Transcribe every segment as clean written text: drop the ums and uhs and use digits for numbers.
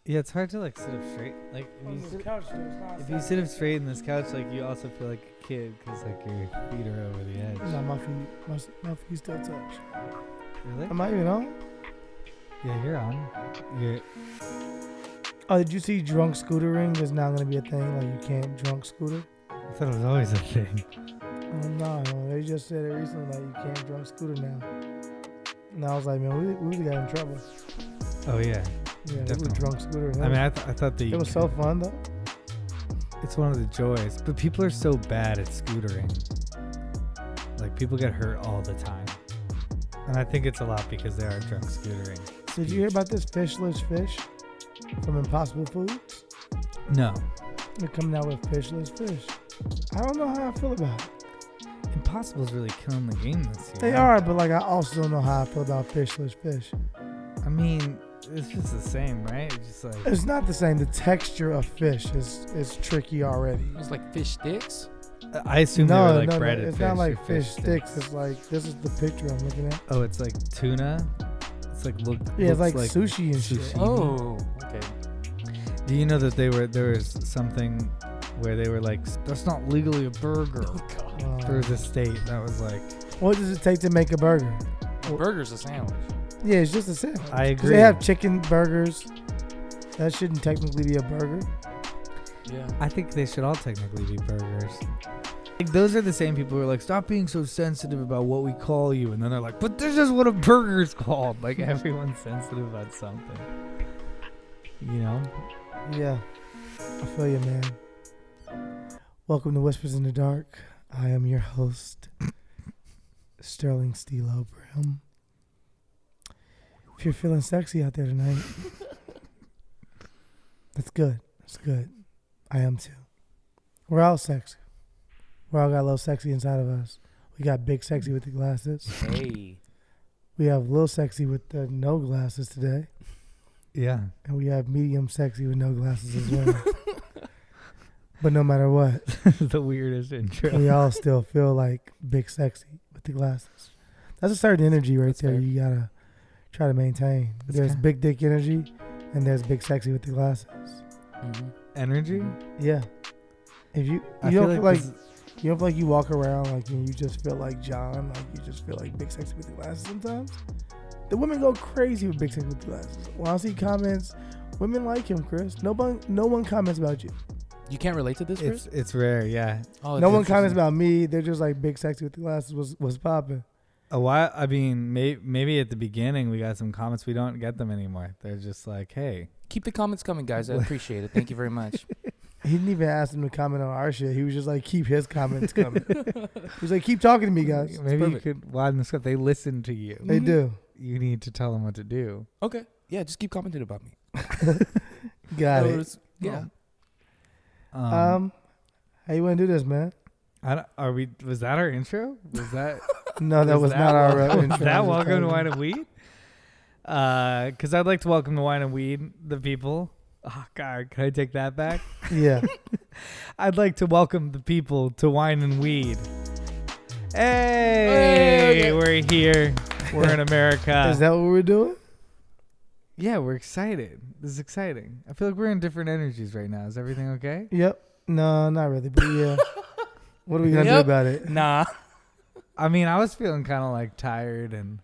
Yeah, it's hard to like sit up straight. Like if you sit up straight in this couch, like you also feel like a kid because like your feet are over the edge. No, my feet still touch. Really? Am I even on? Yeah, you're on. You're. Oh, did you see drunk scootering is now gonna be a thing? Like you can't drunk scooter? I thought it was always a thing. Oh no, they just said it recently that you can't drunk scooter now. And I was like, man, we really got in trouble. Oh yeah. Yeah, Definitely. we were drunk scootering. I mean, I thought that it was so fun though. It's one of the joys, but people are so bad at scootering. Like people get hurt all the time, and I think it's a lot because they are drunk scootering. Did you hear about this fishless fish from Impossible Foods? No. They're coming out with fishless fish. I don't know how I feel about it. Impossible's really killing the game this year. They are, but like I also don't know how I feel about fishless fish. I mean, it's just the same, right? It's just like It's not the same. The texture of fish is tricky already. It's like fish sticks. I assume they were like breaded it's fish. not like or fish sticks. It's like this is the picture I'm looking at. Oh, it's like tuna. It's like Yeah, it's like sushi and shit. Oh, okay. Do you know that there was something where they were like, that's not legally a burger. Oh god. There was a state that was like, What does it take to make a burger? A burger's a sandwich. Yeah, it's just a sandwich. I 'Cause agree. they have chicken burgers. That shouldn't technically be a burger. Yeah. I think they should all technically be burgers. Like those are the same people who are like, stop being so sensitive about what we call you, and then they're like, but this is what a burger's called. Like everyone's sensitive about something. You know? Yeah, I feel you, man. Welcome to Whispers in the Dark. I am your host, Sterling Steelo Brim. If you're feeling sexy out there tonight, that's good. That's good. I am too. We're all sexy. We all got a little sexy inside of us. We got big sexy with the glasses. Hey. We have little sexy with the no glasses today. Yeah. And we have medium sexy with no glasses as well. But no matter what, The weirdest intro. we all still feel like big sexy with the glasses. That's a certain energy right That's there fair. you gotta try to maintain. That's There's kinda- big dick energy and there's big sexy with the glasses. Mm-hmm. Energy? Yeah. If you I don't feel like this- you don't feel like you walk around like and you just feel like John, like you just feel like big sexy with the glasses sometimes. The women go crazy with big sexy with the glasses. When I see comments, women like him, Chris. No one comments about you. You can't relate to this, Chris? it's rare, yeah. Oh, No it's one comments interesting. about me. They're just like big sexy with the glasses was popping. A while, I mean, maybe at the beginning we got some comments. We don't get them anymore. They're just like, hey. Keep the comments coming, guys. I appreciate it. Thank you very much. He didn't even ask them to comment on our shit. He was just like, keep his comments coming. He was like, keep talking to me, guys. Maybe you perfect. could widen the scope. They listen to you. They do. You need to tell them what to do. Okay. Yeah, just keep commenting about me. Got Or it. it's- Yeah. How you want to do this, man? Was that our intro? Was that? No, that was not our intro. Was that welcome to Wine and Weed? Because I'd like to welcome to Wine and Weed the people. Oh God, can I take that back? Yeah. I'd like to welcome the people to Wine and Weed. Hey, okay. We're here. We're in America. Is that what we're doing? Yeah, we're excited. This is exciting. I feel like we're in different energies right now. Is everything okay? Yep. No, not really, but yeah. What are we going to do Yep. about it? Nah. I mean, I was feeling kind of like tired and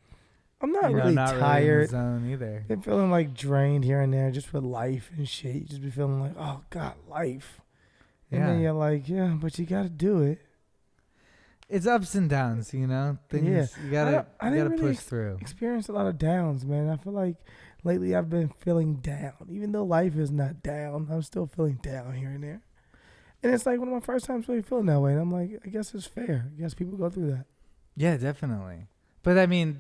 I'm not you know, really not really in tired. the zone either. Been feeling like drained here and there just with life and shit. You just be feeling like, oh, God, life. And then Yeah. you're like, yeah, but you got to do it. It's ups and downs, you know. Things Yeah. you gotta I you didn't gotta really push through. Experienced a lot of downs, man. I feel like lately I've been feeling down. Even though life is not down, I'm still feeling down here and there. And it's like one of my first times really feeling that way. And I'm like, I guess it's fair. I guess people go through that. Yeah, definitely. But I mean,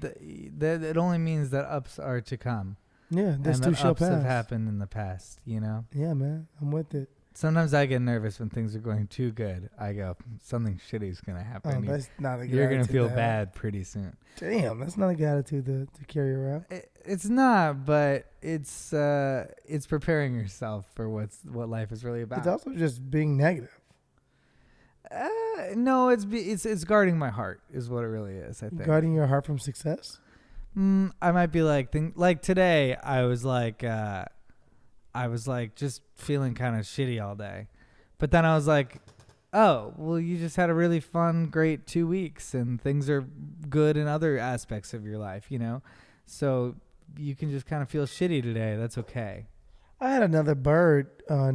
it only means that ups are to come. Yeah, this and too that shall ups pass. have happened in the past, you know. Yeah, man. I'm with it. Sometimes I get nervous when things are going too good. I go, something shitty is gonna Oh, happen. that's not a good You're gonna attitude feel to have. bad pretty soon. Damn, that's not a good attitude to carry around. It's not, but it's preparing yourself for what life is really about. It's also just being negative. No, it's guarding my heart is what it really is. I think Guarding your heart from success. I might be like today. I was like, I I was like just feeling kind of shitty all day. But then I was like, oh, well, you just had a really fun, great 2 weeks and things are good in other aspects of your life, you know? So you can just kind of feel shitty today. That's okay. I had another bird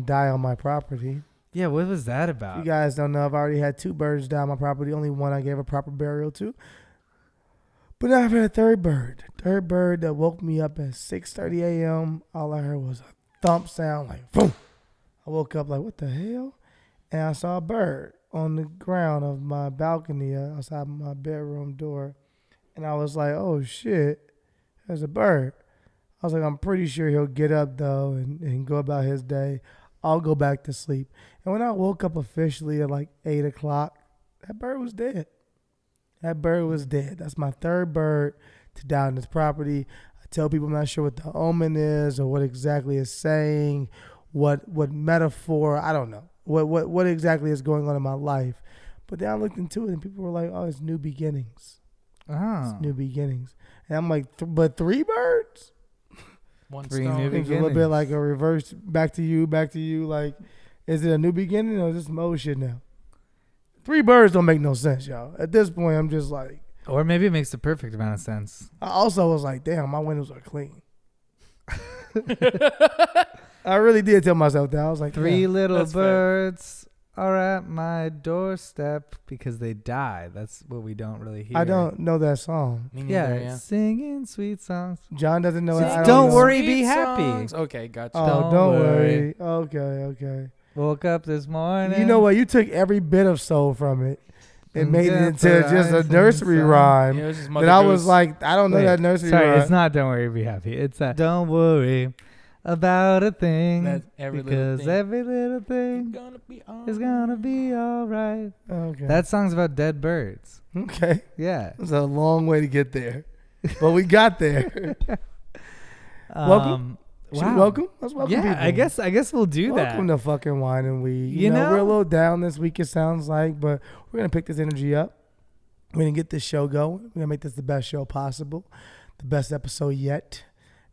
die on my property. Yeah, what was that about? You guys don't know, I've already had 2 birds die on my property. Only one I gave a proper burial to. But now I've had a third bird. Third bird that woke me up at 6:30 a.m. All I heard was a thump sound like boom. I woke up like, what the hell? And I saw a bird on the ground of my balcony outside my bedroom door. And I was like, oh shit, there's a bird. I was like, I'm pretty sure he'll get up though and go about his day. I'll go back to sleep. And when I woke up officially at like 8 o'clock, that bird was dead. That bird was dead. That's my third bird to die on this property. I tell people I'm not sure what the omen is or what exactly it's saying, what metaphor, I don't know. What exactly is going on in my life. But then I looked into it and people were like, oh, it's new beginnings. Oh. It's new beginnings. And I'm like, but 3 birds? One Three stone. new It's a little bit like a reverse back to you. Like, is it a new beginning or is this some old shit now? 3 birds don't make no sense, y'all. At this point, I'm just like. Or maybe it makes the perfect amount of sense. I also was like, damn, my windows are clean. I really did tell myself that. I was like, 3 damn. little That's fair. birds are at my doorstep because they died. That's what we don't really hear. I don't know that song. Me Yeah, neither, yeah. singing sweet songs. John doesn't know it. I Don't know. worry, be happy. Songs. Okay, gotcha. Oh, Don't don't worry. worry. Okay. Woke up this morning. You know what? You took every bit of soul from it and made it into just a Eyes nursery and rhyme. Yeah, it was just Mother That I Goose. was like, I don't know Wait, that nursery Sorry, rhyme. it's not Don't Worry, Be Happy. It's Don't Worry About a Thing That every little because thing. every little It's thing gonna be is gonna be all right. Okay. That song's about dead birds. Okay. Yeah. It's a long way to get there, but we got there. Welcome. Should we welcome? Let's welcome Yeah, people. I guess we'll do Welcome that. to fucking Wine and Weed. You know? We're a little down this week, it sounds like, but we're going to pick this energy up. We're going to get this show going. We're going to make this the best show possible, the best episode yet.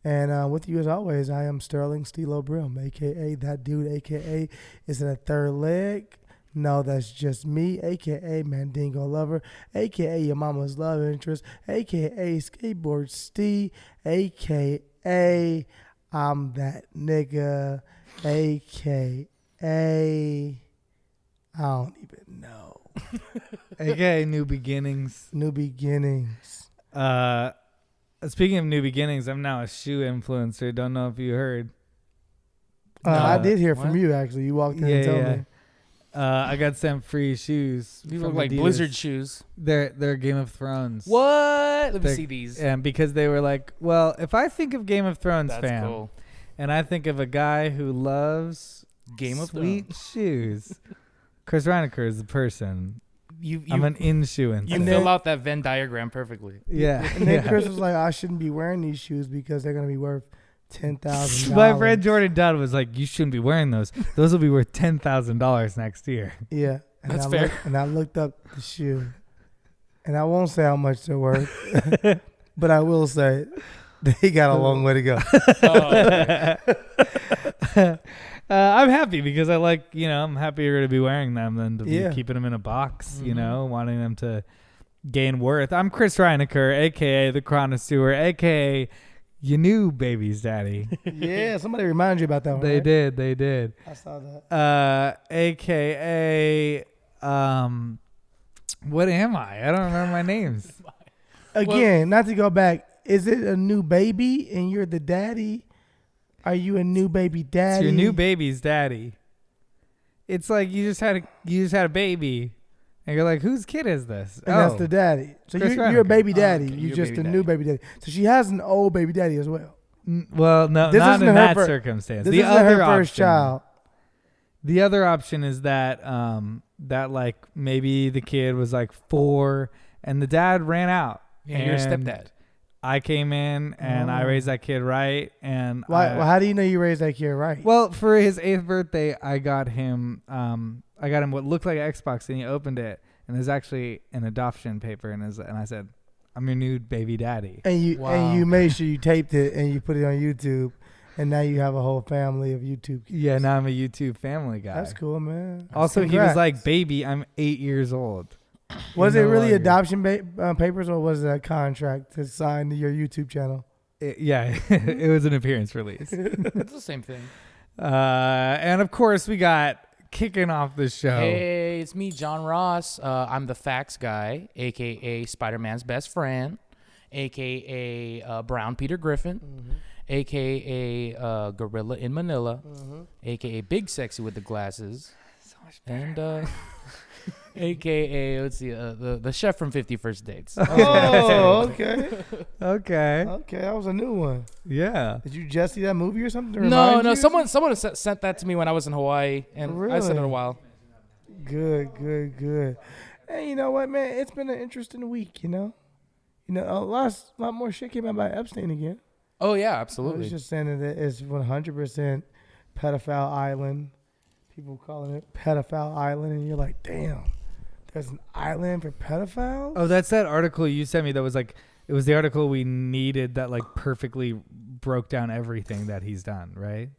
And with you, as always, I am Sterling Steelo Brim, a.k.a. that dude, a.k.a. is in a third leg. No, that's just me, a.k.a. Mandingo Lover, a.k.a. your mama's love interest, a.k.a. Skateboard Steve, a.k.a. I'm that nigga, a.k.a. I don't even know. Okay, New Beginnings. New beginnings. Speaking of new beginnings, I'm now a shoe influencer. Don't know if you heard. I No. did hear What? from you, actually. You walked in Yeah, and told yeah. me. I got sent free shoes. You from look like Adidas. Blizzard shoes. They're Game of Thrones. What? Let me They're- see these. And because they were like, well, if I think of Game of Thrones, That's fam, cool. and I think of a guy who loves Game of sweet Thrones. shoes, Chris Reinacher is the person. You I'm an in-shoe influencer. you And fill then- out that Venn diagram perfectly. Yeah. And then yeah. Chris was like, I shouldn't be wearing these shoes because they're going to be worth $10,000. My friend Jordan Dunn was like, you shouldn't be wearing those. Those will be worth $10,000 next year. Yeah. And That's I fair. And I looked up the shoe. And I won't say how much they're worth, but I will say they got a long way to go. I'm happy because I like, I'm happier to be wearing them than to Yeah. be keeping them in a box, Mhm. wanting them to gain worth. I'm Chris Reinacher, a.k.a. the Chronosaur, a.k.a. you knew baby's daddy. Yeah, somebody reminded you about that one. They right? did. They did. I saw that. A.k.a. What am I? I don't remember my names. Again, not to go back, is it a new baby and you're the daddy? Are you a new baby It's daddy? your new baby's daddy. It's like you just had a baby, and you're like, whose kid is this? And that's the daddy. So Chris you're a Reinacher. baby daddy. Okay, you're you're just baby a new baby daddy. So she has an old baby daddy as well. Well, no, This not isn't in her that fir- circumstance. This The isn't other her first option, child. the other option is that that like maybe the kid was like 4 and the dad ran out. Yeah, you're a and stepdad. I came in and I Oh. raised that kid right, and Why? Well, how do you know you raised that kid right? well, for his 8th birthday, I got him what looked like an Xbox, and he opened it, and there's actually an adoption paper, and I said, "I'm your new baby daddy." and you Wow. made sure you taped it and you put it on YouTube, And now you have a whole family of YouTube kids. Yeah, now I'm a YouTube family guy. That's cool, man. Also, he was Congrats. like, "Baby, I'm 8 years old." Was You're it no really longer- adoption papers, or was it a contract to sign to your YouTube channel? Yeah, it was an appearance release. It's the same thing. And of course, we got kicking off the show. Hey, it's me, John Ros. I'm the facts guy, aka Spider-Man's best friend, aka Brown Peter Griffin, aka Gorilla in Manila, aka Big Sexy with the glasses, So much and aka let's see, the chef from 50 First Dates. Oh, okay. Okay. Okay, that was a new one. Yeah. Did you just see that movie or something? To No, remind no, you? someone sent that to me when I was in Hawaii, and I sent it Really? a while. Good. Hey, you know what, man? It's been an interesting week, you know? A lot more shit came out about Epstein again. Oh yeah, I absolutely. was just saying that it's 100% pedophile island. People calling it pedophile island, and you're like, damn, there's an island for pedophiles? Oh, that's that article you sent me that was like, it was the article we needed that like perfectly broke down everything that he's done, right?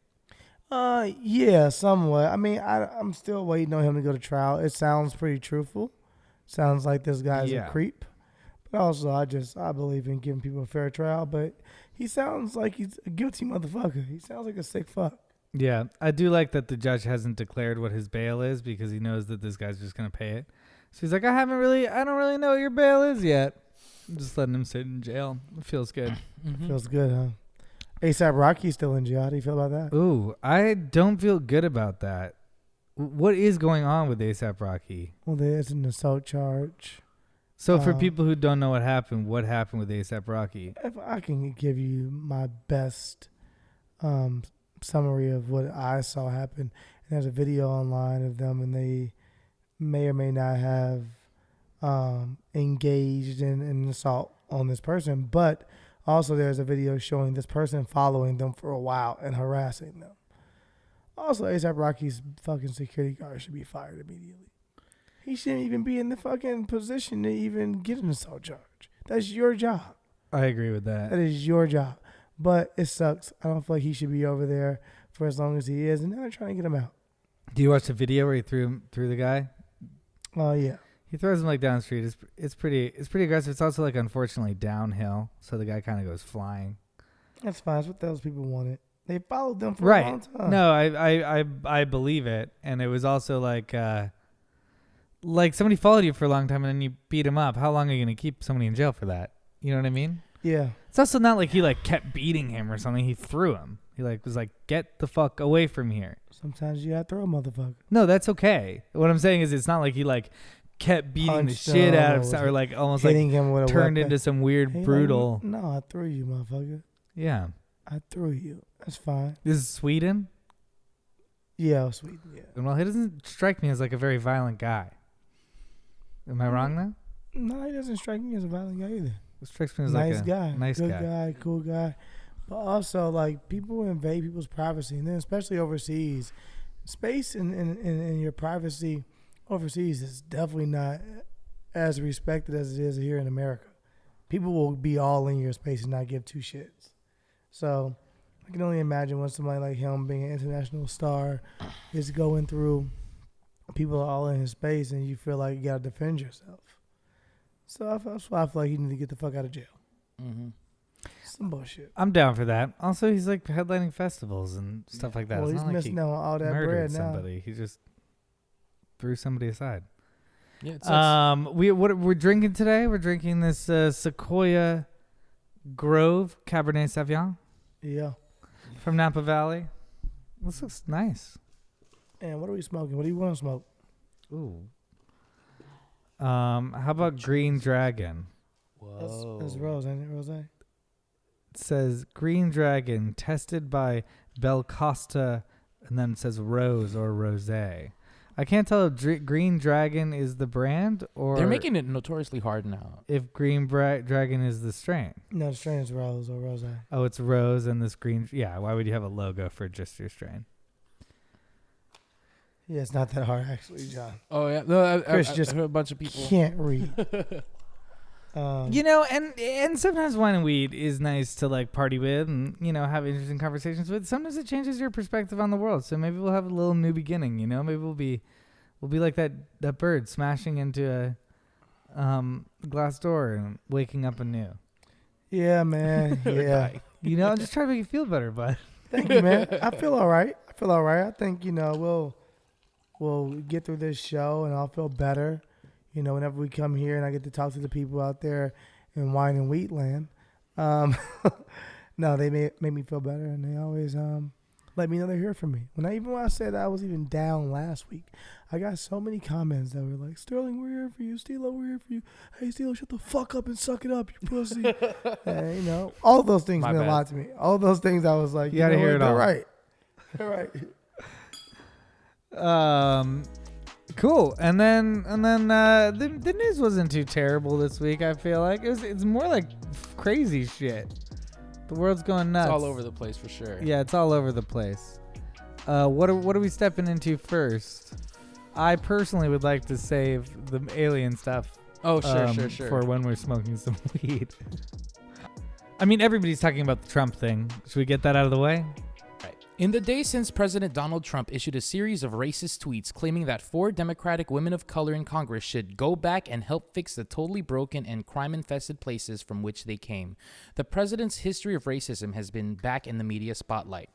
Yeah, somewhat. I mean, I'm still waiting on him to go to trial. It sounds pretty truthful. Sounds like this guy's Yeah. a creep. But also, I believe in giving people a fair trial. But he sounds like he's a guilty motherfucker. He sounds like a sick fuck. Yeah. I do like that the judge hasn't declared what his bail is because he knows that this guy's just going to pay it. So he's like, I don't really know what your bail is yet. I'm just letting him sit in jail. It feels good. Mhm. Feels good, huh? ASAP Rocky's still in jail. How do you feel about that? Ooh, I don't feel good about that. What is going on with ASAP Rocky? Well, there's an assault charge. So for people who don't know what happened with ASAP Rocky? If I can give you my best summary of what I saw happen, and there's a video online of them, and they may or may not have engaged in an assault on this person, but also there's a video showing this person following them for a while and harassing them. Also, ASAP Rocky's fucking security guard should be fired immediately. He shouldn't even be in the fucking position to even get an assault charge. That's your job. I agree with that. That is your job. But it sucks. I don't feel like he should be over there for as long as he is, and now they're trying to get him out. Do you watch the video where he threw the guy? Oh, yeah. He throws him like down the street. It's pretty aggressive. It's also like unfortunately downhill, so the guy kind of goes flying. That's fine. That's what those people wanted. They followed them for a long time. No, I believe it, and it was also like somebody followed you for a long time and then you beat him up. How long are you gonna keep somebody in jail for that? You know what I mean? Yeah. It's also not like he like kept beating him or something. He threw him. He like was like, get the fuck away from here. Sometimes you gotta throw a motherfucker. No, that's okay. What I'm saying is it's not like he like kept beating Punched the shit out him of or or like almost like hitting him with a turned weapon. into some weird Hey, brutal. Like, no, I threw you, motherfucker. Yeah. I threw you. That's fine. This is Sweden. Yeah, sweet. Yeah. Well, he doesn't strike me as like a very violent guy. Am I wrong though? No, he doesn't strike me as a violent guy either. It strikes me as Nice like a guy. nice Good guy. cool guy. But also, like, people invade people's privacy, and then especially overseas. Space and your privacy overseas is definitely not as respected as it is here in America. People will be all in your space and not give two shits. So I can only imagine when somebody like him, being an international star, is going through people all in his space, and you feel like you gotta defend yourself. So that's why I feel like he need to get the fuck out of jail. Mm-hmm. Some bullshit. I'm down for that. Also, he's like headlining festivals and stuff like that. Well, It's he's not like missing he out on all that murdered bread now. somebody. He just threw somebody aside. Yeah, it sucks. We're drinking today. We're drinking this Sequoia Grove Cabernet Sauvignon Yeah. from Napa Valley. This looks nice. And what are we smoking? What do you want to smoke? Ooh. How about Green Dragon? That's Rose, ain't it? Rose? It says Green Dragon tested by Bel Costa, and then it says Rose or Rosé. I can't tell if Green Dragon is the brand or They're making it notoriously hard now. if Green Dragon is the strain. No, the strain is Rose or Rose. Oh, it's Rose and this green. Yeah, why would you have a logo for just your strain? Yeah, it's not that hard actually, John. Oh yeah, no, Chris I just heard a bunch of people. Can't read. You know, and sometimes wine and weed is nice to like party with and, you know, have interesting conversations with. Sometimes it changes your perspective on the world. So maybe we'll have a little new beginning, you know? Maybe we'll be like that bird smashing into a glass door and waking up anew. Yeah, man. Yeah. You know, I'm just trying to make you feel better, bud. Thank you, man. I feel all right. I think, you know, we'll get through this show and I'll feel better. You know, whenever we come here and I get to talk to the people out there in wine and wheat land. No, they make me feel better, and they always let me know they're here for me. When I said I was even down last week, I got so many comments that were like, Sterling, we're here for you. Steelo, we're here for you. Hey, Steelo, shut the fuck up and suck it up, you pussy. And, you know, all those things meant a lot to me. All those things I was like, you gotta hear it all. Right. They're right. Cool. And then the news wasn't too terrible this week. I feel like it's more like crazy shit. The world's going nuts. It's all over the place for sure. Yeah, it's all over the place. What are we stepping into first? I personally would like to save the alien stuff. Oh, sure. For when we're smoking some weed. I mean, everybody's talking about the Trump thing. Should we get that out of the way? In the days since President Donald Trump issued a series of racist tweets claiming that 4 Democratic women of color in Congress should go back and help fix the totally broken and crime-infested places from which they came, the president's history of racism has been back in the media spotlight.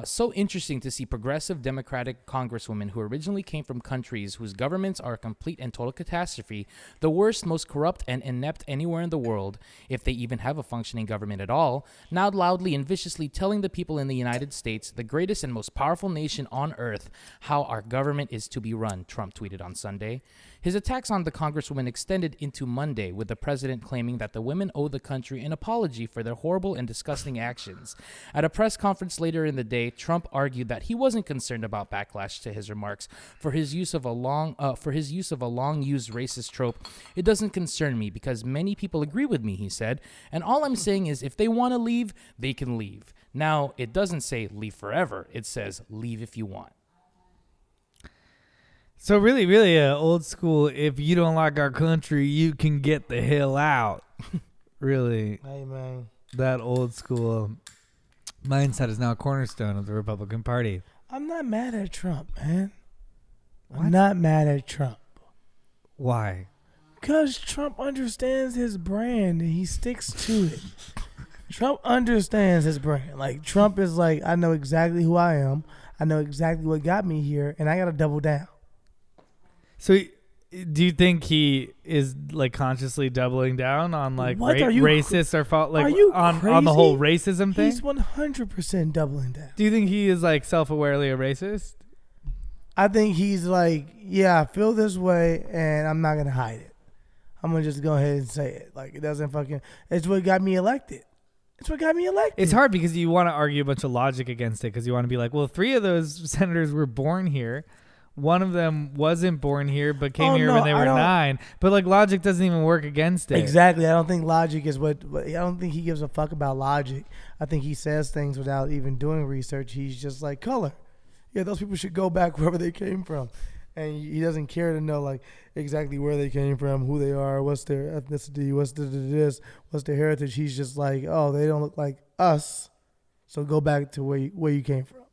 So interesting to see progressive Democratic congresswomen who originally came from countries whose governments are a complete and total catastrophe, the worst, most corrupt, and inept anywhere in the world, if they even have a functioning government at all, now loudly and viciously telling the people in the United States, the greatest and most powerful nation on earth, how our government is to be run, Trump tweeted on Sunday. His attacks on the congresswoman extended into Monday, with the president claiming that the women owe the country an apology for their horrible and disgusting actions. At a press conference later in the day, Trump argued that he wasn't concerned about backlash to his remarks for his use of a long-used racist trope. It doesn't concern me because many people agree with me, he said, and all I'm saying is if they want to leave, they can leave. Now, it doesn't say leave forever. It says leave if you want. So really old school, if you don't like our country, you can get the hell out. Really. Hey, man. That old school mindset is now a cornerstone of the Republican Party. I'm not mad at Trump, man. What? I'm not mad at Trump. Why? Because Trump understands his brand and he sticks to it. Trump understands his brand. Like, Trump is like, I know exactly who I am. I know exactly what got me here, and I got to double down. So do you think he is like consciously doubling down on like racist or fault, like on the whole racism thing? He's 100% doubling down. Do you think he is like self-awarely a racist? I think he's like, yeah, I feel this way and I'm not going to hide it. I'm going to just go ahead and say it. Like, it doesn't fucking, it's what got me elected. It's hard because you want to argue a bunch of logic against it because you want to be like, well, 3 of those senators were born here. One of them wasn't born here, but came here when they were 9. But like logic doesn't even work against it. Exactly. I don't think logic is I don't think he gives a fuck about logic. I think he says things without even doing research. He's just like color. Yeah, those people should go back wherever they came from. And he doesn't care to know like exactly where they came from, who they are, what's their ethnicity, what's their heritage. He's just like, oh, they don't look like us, so go back to where you came from.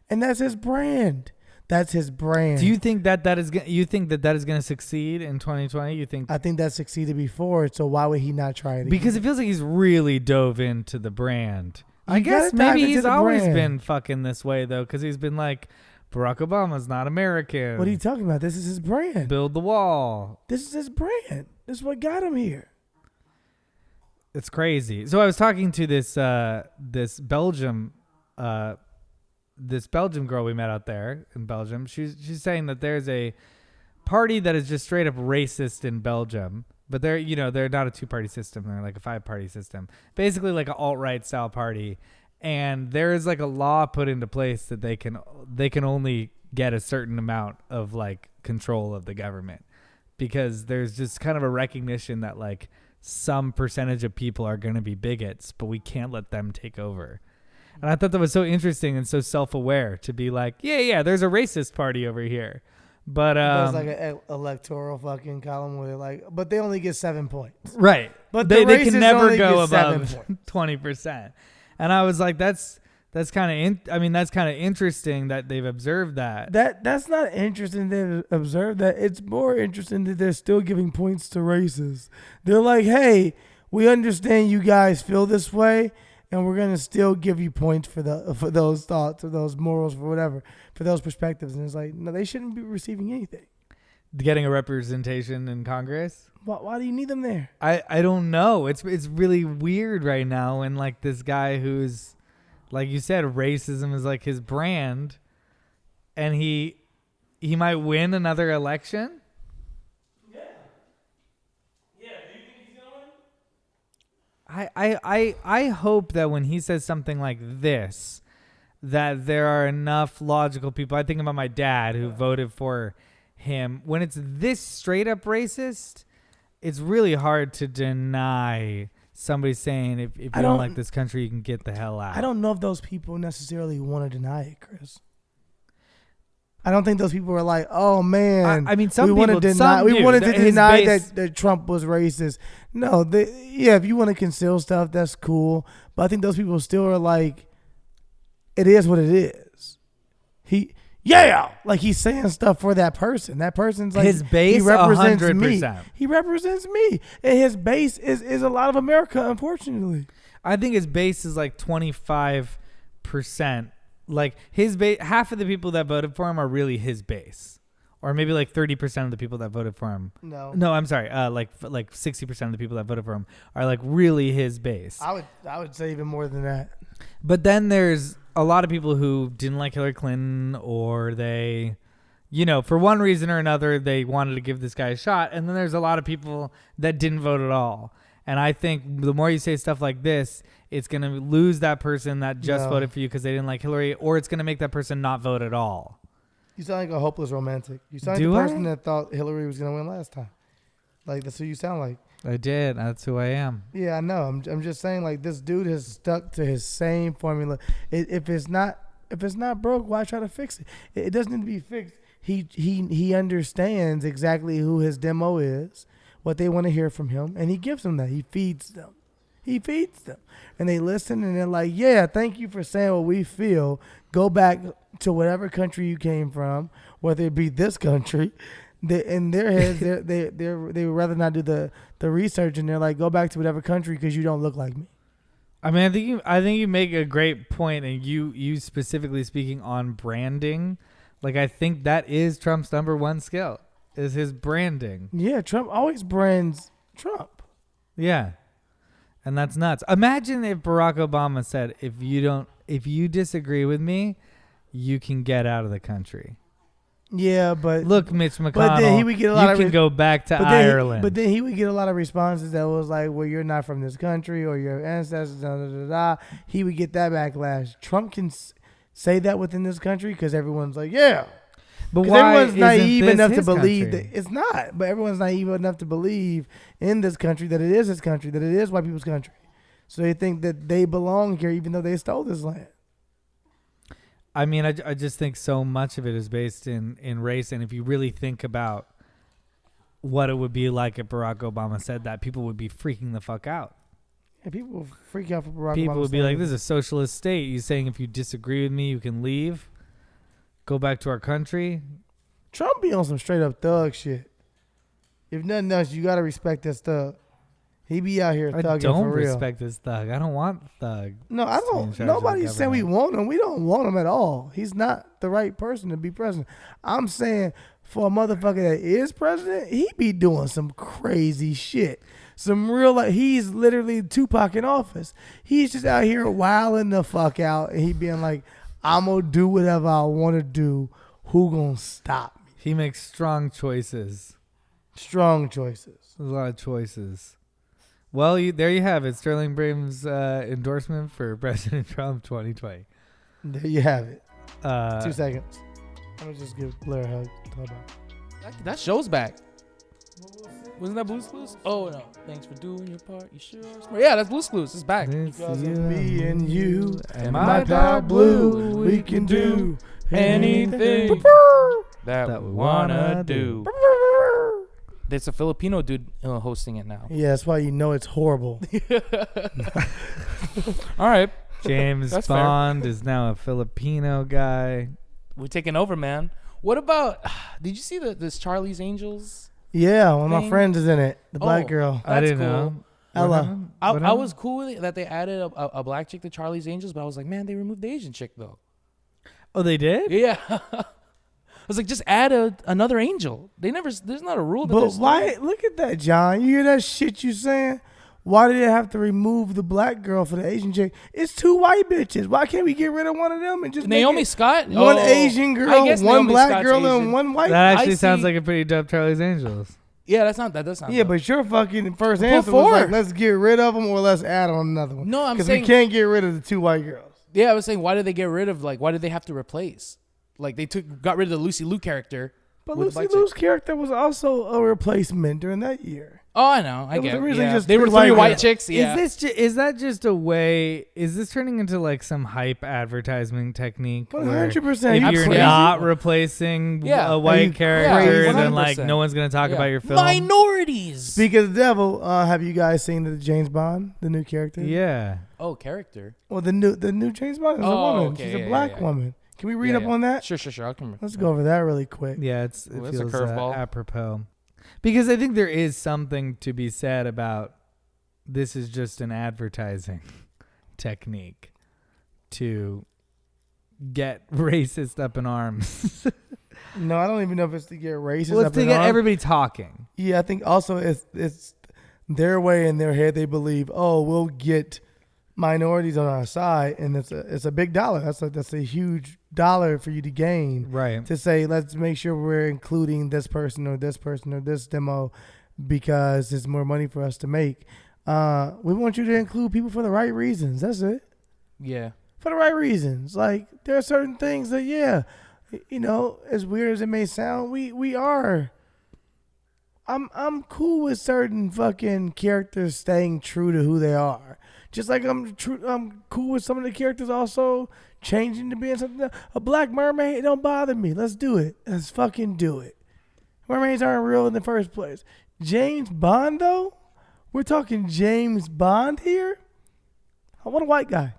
And that's his brand. That's his brand. Do you think that is going to succeed in 2020? I think that succeeded before, so why would he not try it again? Because it feels like he's really dove into the brand. I guess maybe he's always been fucking this way though, because he's been like, Barack Obama's not American. What are you talking about? This is his brand. Build the wall. This is his brand. This is what got him here. It's crazy. So I was talking to this Belgium girl we met out there in Belgium. She's saying that there's a party that is just straight up racist in Belgium, but they're not a 2-party system. They're like a 5-party system, basically like an alt-right style party. And there is like a law put into place that they can only get a certain amount of like control of the government, because there's just kind of a recognition that like some percentage of people are going to be bigots, but we can't let them take over. And I thought that was so interesting and so self-aware to be like, yeah, there's a racist party over here, But it's like an electoral fucking column where they're like, but they only get 7 points. right. But they the can racists never only go get 7 above points. 20%. And I was like, that's kind of that's kind of interesting that they've observed that. That's not interesting. They've observed that. It's more interesting that they're still giving points to races. They're like, hey, we understand you guys feel this way, and we're gonna still give you points for those thoughts or those morals for whatever, for those perspectives. And it's like, no, they shouldn't be receiving anything. Getting a representation in Congress. Why do you need them there? I don't know. It's really weird right now, and like this guy who's, like you said, racism is like his brand, and he might win another election. Yeah. Yeah. Do you think he's gonna win? I hope that when he says something like this, that there are enough logical people. I think about my dad who voted for him. When it's this straight up racist, it's really hard to deny somebody saying if you don't like this country, you can get the hell out. I don't know if those people necessarily want to deny it, Chris. I don't think those people are like, oh man, I mean, some we people wanted to deny that Trump was racist. No, if you want to conceal stuff, that's cool. But I think those people still are like, it is what it is. Like he's saying stuff for that person. That person's like, his base. He represents 100%. me. He represents me, and his base is a lot of America. Unfortunately, I think his base is like 25%. Like his base, half of the people that voted for him are really his base, or maybe like 30% of the people that voted for him. No, I'm sorry. Like 60% of the people that voted for him are like really his base. I would say even more than that. But then there's a lot of people who didn't like Hillary Clinton, or they, for one reason or another, they wanted to give this guy a shot. And then there's a lot of people that didn't vote at all. And I think the more you say stuff like this, it's going to lose that person that just voted for you because they didn't like Hillary, or it's going to make that person not vote at all. You sound like a hopeless romantic. You sound like the person that thought Hillary was going to win last time. Like, that's who you sound like. I did. That's who I am. Yeah, I know. I'm just saying, like, this dude has stuck to his same formula. If it's not broke, why try to fix it? It doesn't need to be fixed. He understands exactly who his demo is, what they want to hear from him, and he gives them that. He feeds them. And they listen, and they're like, yeah, thank you for saying what we feel. Go back to whatever country you came from, whether it be this country. In their heads, they would rather not do the research, and they're like, go back to whatever country because you don't look like me. I mean, I think you make a great point, and you specifically speaking on branding. Like, I think that is Trump's number one skill, is his branding. Yeah, Trump always brands Trump. Yeah, and that's nuts. Imagine if Barack Obama said, if you disagree with me, you can get out of the country. Yeah, but look, Mitch McConnell, but then he would get a lot you can go back to Ireland. But then he would get a lot of responses that was like, well, you're not from this country, or your ancestors, da, da, da, da. He would get that backlash. Trump can say that within this country because everyone's like, yeah. But why everyone's naive enough to believe country? that it's not. But everyone's naive enough to believe in this country that it is his country, that it is white people's country. So they think that they belong here even though they stole this land. I mean, I just think so much of it is based in race. And if you really think about what it would be like if Barack Obama said that, people would be freaking the fuck out. Yeah, people would freak out for Barack Obama. People would be like, this is a socialist state. He's saying if you disagree with me, you can leave. Go back to our country. Trump be on some straight up thug shit. If nothing else, you got to respect this thug. He be out here thugging for real. I don't respect this thug. I don't want thug. No, I don't. Nobody's saying we want him. We don't want him at all. He's not the right person to be president. I'm saying for a motherfucker that is president, he be doing some crazy shit. Some real, like, he's literally Tupac in office. He's just out here wilding the fuck out, and he being like, I'm going to do whatever I want to do. Who going to stop me? He makes strong choices. Strong choices. A lot of choices. Well, there you have it. Sterling Brim's endorsement for President Trump 2020. There you have it. 2 seconds. I'm going to just give Blair a hug. Talk about That show's back. Wasn't that Blue's Clues? Oh, no. Thanks for doing your part. You sure? Yeah, that's Blue's Clues. It's back. Because of me and you and my dark blue, we can do anything. that we wanna do. There's a Filipino dude hosting it now. Yeah, that's why you know it's horrible. All right. James That's Bond is now a Filipino guy. We're taking over, man. What about, did you see this Charlie's Angels? Yeah, one of my Thing? friends is in it. The black Oh. girl. I That's didn't cool. know. Ella. What happened? I What happened? was cool with it that they added a black chick to Charlie's Angels, but I was like, man, they removed the Asian chick, though. Oh, they did? Yeah. I was like, just add another angel. There's not a rule. That But there's why? Look at that, John. You hear that shit you saying? Why did they have to remove the black girl for the Asian chick? It's 2 white bitches. Why can't we get rid of one of them and just make Naomi it Scott? one Oh, Asian I girl, guess one Naomi black Scott's girl, Asian. and one white? That actually I sounds see- like a pretty dope Charlie's Angels. Yeah, that does sound Yeah, dope. but your fucking first Put answer was like, 4. let's get rid of them or let's add on another one. No, I'm Because saying we can't get rid of the 2 white girls. Yeah, I was saying, why did they get rid of why did they have to replace? Like they got rid of the Lucy Liu character. But with the Lucy black Liu's character was also a replacement during that year. Oh, I know. I It was get it. originally Yeah. just They were 3 3 white white girls. chicks. Yeah. Is that just a way? Is this turning into like some hype advertising technique? where 100%. If You you're crazy? not replacing Yeah. a Are white you character, crazy? then like 100%. no one's gonna talk Yeah. about your film. Minorities. Speak of the devil, have you guys seen the James Bond, the new character? Yeah. Oh, character. Well, the new James Bond is a Oh, woman. okay, She's yeah, a black yeah. woman. Can we read Yeah, up yeah. on that? Sure. I'll come. Let's go over that really quick. Yeah, it Ooh, that's a feels curveball. apropos. Because I think there is something to be said about this is just an advertising technique to get racist up in arms. No, I don't even know if it's to get racist. Well, up it's to in get arms. everybody talking. Yeah, I think also it's their way in their head. They believe, oh, we'll get minorities on our side, and it's a big dollar. That's a huge dollar for you to gain. Right. To say, let's make sure we're including this person or this person or this demo because it's more money for us to make. We want you to include people for the right reasons. That's it. Yeah. For the right reasons. Like, there are certain things that, yeah, you know, as weird as it may sound, we are. I'm cool with certain fucking characters staying true to who they are. Just like I'm cool with some of the characters also changing to being something else. A black mermaid, it don't bother me. Let's do it. Let's fucking do it. Mermaids aren't real in the first place. James Bond, though? We're talking James Bond here? I want a white guy.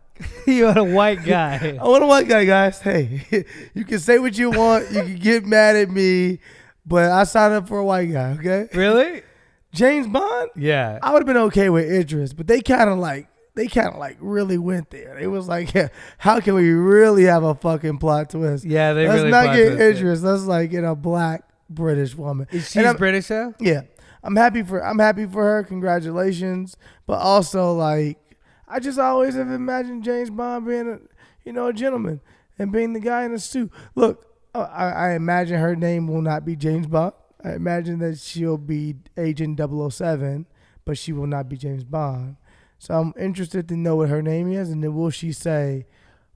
You want a white guy. I want a white guy, guys. Hey, you can say what you want. You can get mad at me, but I signed up for a white guy, okay? Really? James Bond? Yeah. I would have been okay with Idris, but they kind of like really went there. It was like, yeah, how can we really have a fucking plot twist? Yeah, they Let's really not plot get twisted. Idris. Let's like get a black British woman. She's And I'm- British though? Yeah, I'm happy for her. Congratulations. But also, like, I just always have imagined James Bond being a gentleman and being the guy in a suit. Look, I imagine her name will not be James Bond. I imagine that she'll be Agent 007, but she will not be James Bond. So I'm interested to know what her name is, and then will she say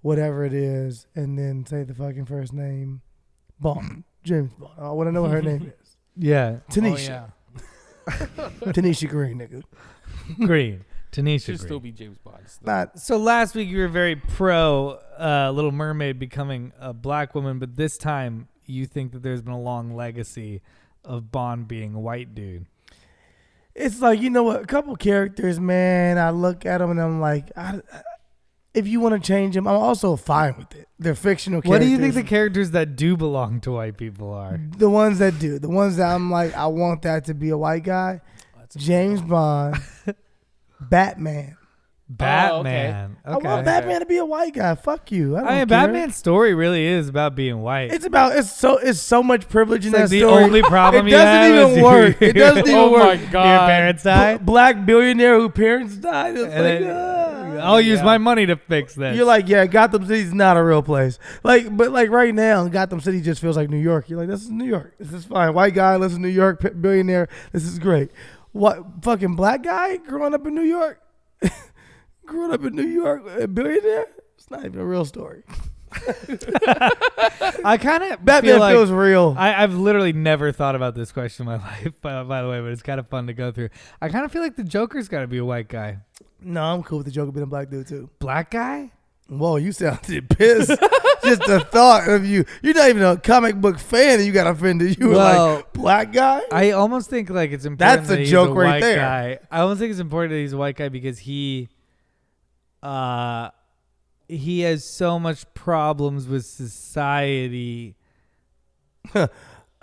whatever it is, and then say the fucking first name, Bond, James Bond. I want to know what her name is. Yeah. Tanisha. Tanisha Green, nigga. Green. Tanisha Should Green. still be James Bond. Not So last week you were very pro Little Mermaid becoming a black woman, but this time you think that there's been a long legacy of Bond being a white dude. It's like, you know what? A couple characters, man, I look at them and I'm like, if you want to change them, I'm also fine with it. They're fictional characters. What do you think the characters that do belong to white people are? The ones that do. The ones that I'm like, I want that to be a white guy. James Bond. Batman. Batman. I want Batman to be a white guy. Fuck you. I don't care. Batman's story really is about being white. It's so much privilege in It's like that the story. only problem It you have doesn't even is work. It doesn't even Oh work. my God. Your parents died. Black billionaire whose parents died. It's And like, then, I'll use my money to fix this. you're like, yeah, Gotham City's not a real place. Like, but like right now, Gotham City just feels like New York. You're like, this is New York. This is fine. White guy lives in New York, billionaire. This is great. What fucking black guy growing up in New York? Growing up in New York, a billionaire? It's not even a real story. I kind of Batman like, feels real. I've literally never thought about this question in my life, by the way, but it's kind of fun to go through. I kind of feel like the Joker's got to be a white guy. No, I'm cool with the Joker being a black dude too. Black guy? Whoa, you sounded pissed. Just the thought of you. You're not even a comic book fan, and you got offended. You were like, black guy. I almost think like it's important. That's a that he's joke a right white there. Guy. I almost think it's important that he's a white guy because he has so much problems with society. I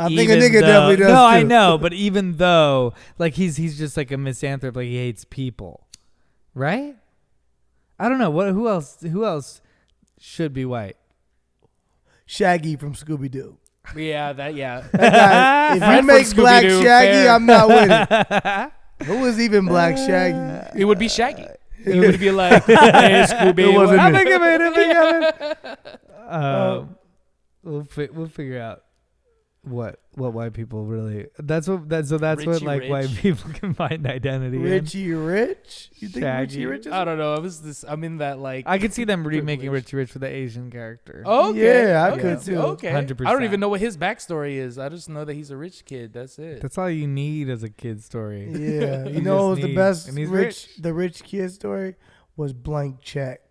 think a nigga definitely does. No, too. I know, but even though, like, he's just like a misanthrope, like he hates people, right? I don't know who else should be white. Shaggy from Scooby Doo. Yeah. That guy, if you make Black Scooby-Doo, Shaggy, fair. I'm not with it. Who is even Black Shaggy? It would be Shaggy. It would be like, hey, Scooby. It wasn't I'm me. We'll figure out what white people really. That's what Richie like Rich. white people can find identity in. Richie Rich? You think Shaggy. Richie Rich is I don't know. I'm in that like. I could see them remaking privilege. Richie Rich with the Asian character. Oh, okay. Yeah, I okay. could too. Okay. 100%. I don't even know what his backstory is. I just know that he's a rich kid. That's it. That's all you need as a kid story. Yeah. You You know what was just the need- best and he's the rich kid story was Blank Check.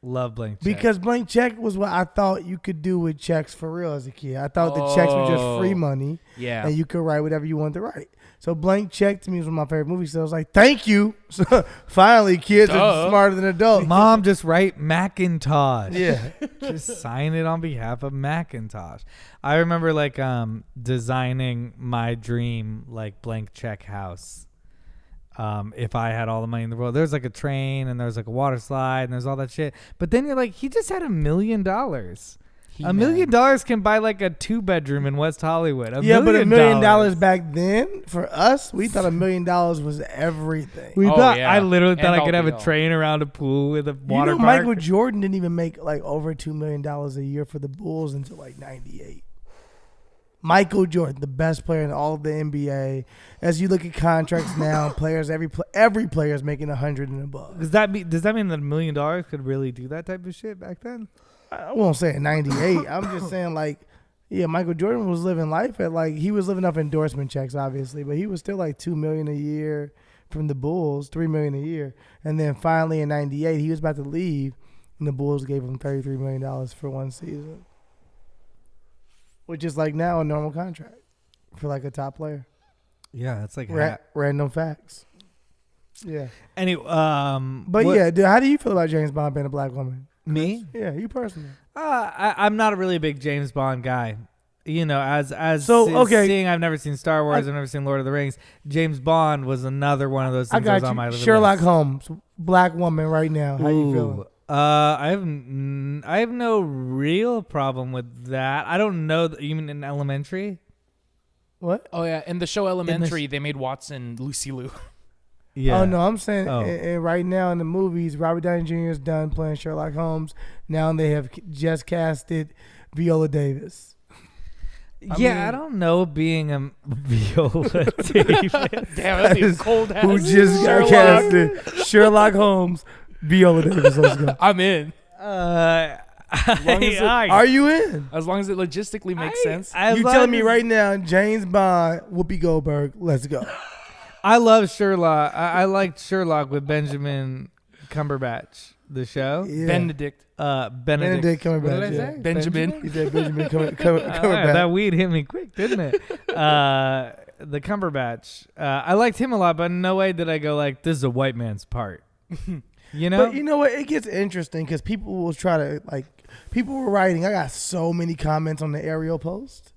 Love Blank Check. Because Blank Check was what I thought you could do with checks for real as a kid. I thought the checks were just free money Yeah. and you could write whatever you wanted to write. So Blank Check to me was one of my favorite movies. So I was like, thank you. So finally, kids are Duh. smarter than adults. Mom, just write Macintosh. Yeah. Just sign it on behalf of Macintosh. I remember like designing my dream like blank check house. If I had all the money in the world, there's like a train and there's like a water slide and there's all that shit. But then you're like, he just had $1 million. $1 million can buy like a 2-bedroom in West Hollywood. Yeah, but $1 million back then for us, we thought $1 million was everything. We Oh, thought yeah. I literally thought And I could have a all. train around a pool with a You water know, park. Michael Jordan didn't even make like over $2 million a year for the Bulls until like '98. Michael Jordan, the best player in all of the NBA. As you look at contracts now, players every player is making 100 and above. Does that mean that $1 million could really do that type of shit back then? I won't say in '98. I'm just saying like, yeah, Michael Jordan was living life at like he was living off endorsement checks, obviously, but he was still like $2 million a year from the Bulls, $3 million a year, and then finally in '98 he was about to leave, and the Bulls gave him $33 million for one season. Which is like now a normal contract for like a top player. Yeah, that's like Random facts. Yeah. Anyway, But what- yeah, dude, how do you feel about James Bond being a black woman? me. Yeah, you personally. I'm not a really big James Bond guy. You know, as So, okay. seeing I've never seen Star Wars, I've never seen Lord of the Rings. James Bond was another one of those I things that was got on my you. list. Sherlock Holmes, black woman right now. How you feeling? I have no real problem with that. I don't know. You mean in Elementary? What? Oh yeah, in the show Elementary, they made Watson Lucy Liu. Yeah. Oh no, I'm saying Oh. right now in the movies, Robert Downey Jr. is done playing Sherlock Holmes. Now they have just casted Viola Davis. I don't know being a Viola Davis. Damn, that'd be a cold ass. Who just got Sherlock. casted? Sherlock Holmes, Viola Davis. Let's go. I'm in. Are you in? As long as it logistically makes sense. You telling me right now, James Bond, Whoopi Goldberg. Let's go. I love Sherlock. I liked Sherlock with Benjamin Cumberbatch, the show. Yeah. Benedict. Benedict Cumberbatch. What did I yeah. say? Benjamin. He said Benjamin Yeah, Cumberbatch. that weed hit me quick, didn't it? The Cumberbatch. I liked him a lot, but in no way did I go like, this is a white man's part. You know? But you know what? It gets interesting because people will try to people were writing. I got so many comments on the Ariel post.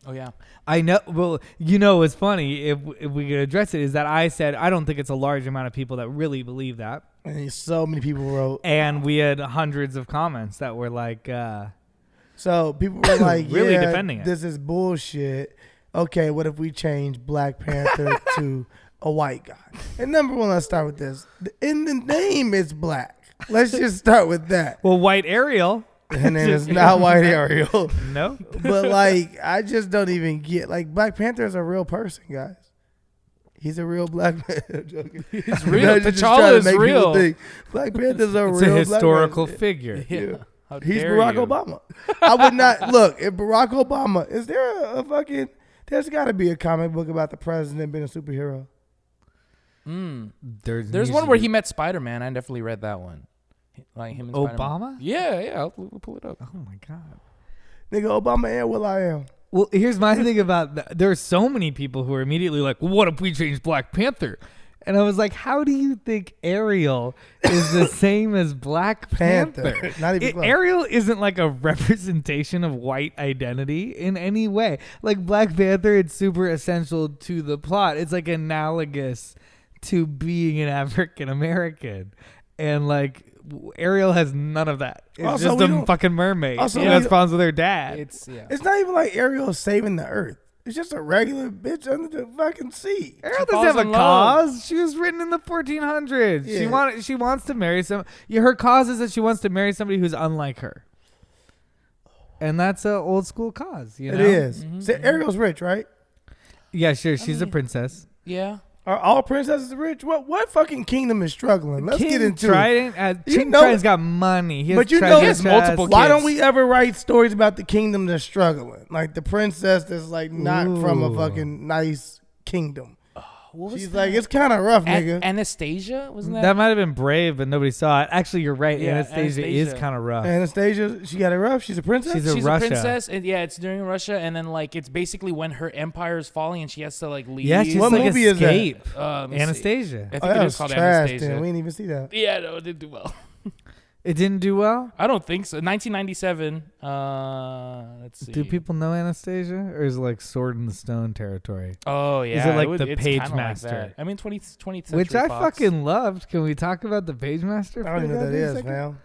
Oh yeah. I know. Well, you know what's funny, if we could address it, is that I said I don't think it's a large amount of people that really believe that. And so many people wrote. And we had hundreds of comments that were like, So people were like, Really yeah, defending it. this is bullshit. Okay, what if we change Black Panther to a white guy? And number one, let's start with this. In the name, it's black. Let's just start with that. well, white Ariel. And then it's not white Ariel. No. But like, I just don't even get Black Panther is a real person, guys. He's a real black man. I'm joking. It's real. Imagine just trying T'Challa to is make people real. think Black Panther's a It's real a historical black man. figure. Yeah. How He's dare Barack you. Obama. I would not look if Barack Obama. Is there a fucking? There's got to be a comic book about the president being a superhero. Mm. There's There's one where he met Spider-Man. I definitely read that one. Like him and Spider-Man. Obama? Yeah. We'll pull it up. Oh my god. Nigga, Obama and Will.i.am. Well, here's my thing about that. There are so many people who are immediately like, well, what if we change Black Panther? And I was like, how do you think Ariel is the same as Black Panther? Not even close. Ariel isn't like a representation of white identity in any way. Like Black Panther, it's super essential to the plot. It's like analogous to being an African American. And like Ariel has none of that. It's Also, just a fucking mermaid. Also, She has problems with her dad. It's It's not even like Ariel saving the earth. It's just a regular bitch under the fucking sea. Ariel falls doesn't have a in love. cause. She was written in the 1400s. Yeah. She wants to marry some. Yeah, her cause is that she wants to marry somebody who's unlike her, and that's a old school cause. You know? It is. Mhm, So Ariel's rich, right? Yeah, sure. She's a mean- princess. yeah. Are all princesses rich? What fucking kingdom is struggling? Let's King get into it. Trident. You King know- Trident's got money. He has But you know- treasure He has chests. multiple Why don't kids. we ever write stories about the kingdom that's struggling? Like the princess that's like not from a Ooh. fucking nice kingdom. What was She's that? like, it's kind of rough, nigga. Anastasia, wasn't that? That might have been Brave, but nobody saw it. Actually, you're right. Yeah, Anastasia is Anastasia. kind of rough. Anastasia, she got it rough. She's a princess. She's She's Russia. a princess, and yeah, it's during Russia, and then like it's basically when her empire is falling, and she has to like leave. Yeah, she's What like movie is that? Escape. Let me see. Anastasia. I think Oh, it that is was called trash. Anastasia. Then. We didn't even see that. Yeah, no, it didn't do well. It didn't do well. I don't think so. 1997. Let's see. Do people know Anastasia, or is it like Sword in the Stone territory? Oh yeah. Is it like the it's Page kinda like Master? that. I mean, 20th century Which I Fox. fucking loved. Can we talk about the Page Master? I don't even know what that is, man. man.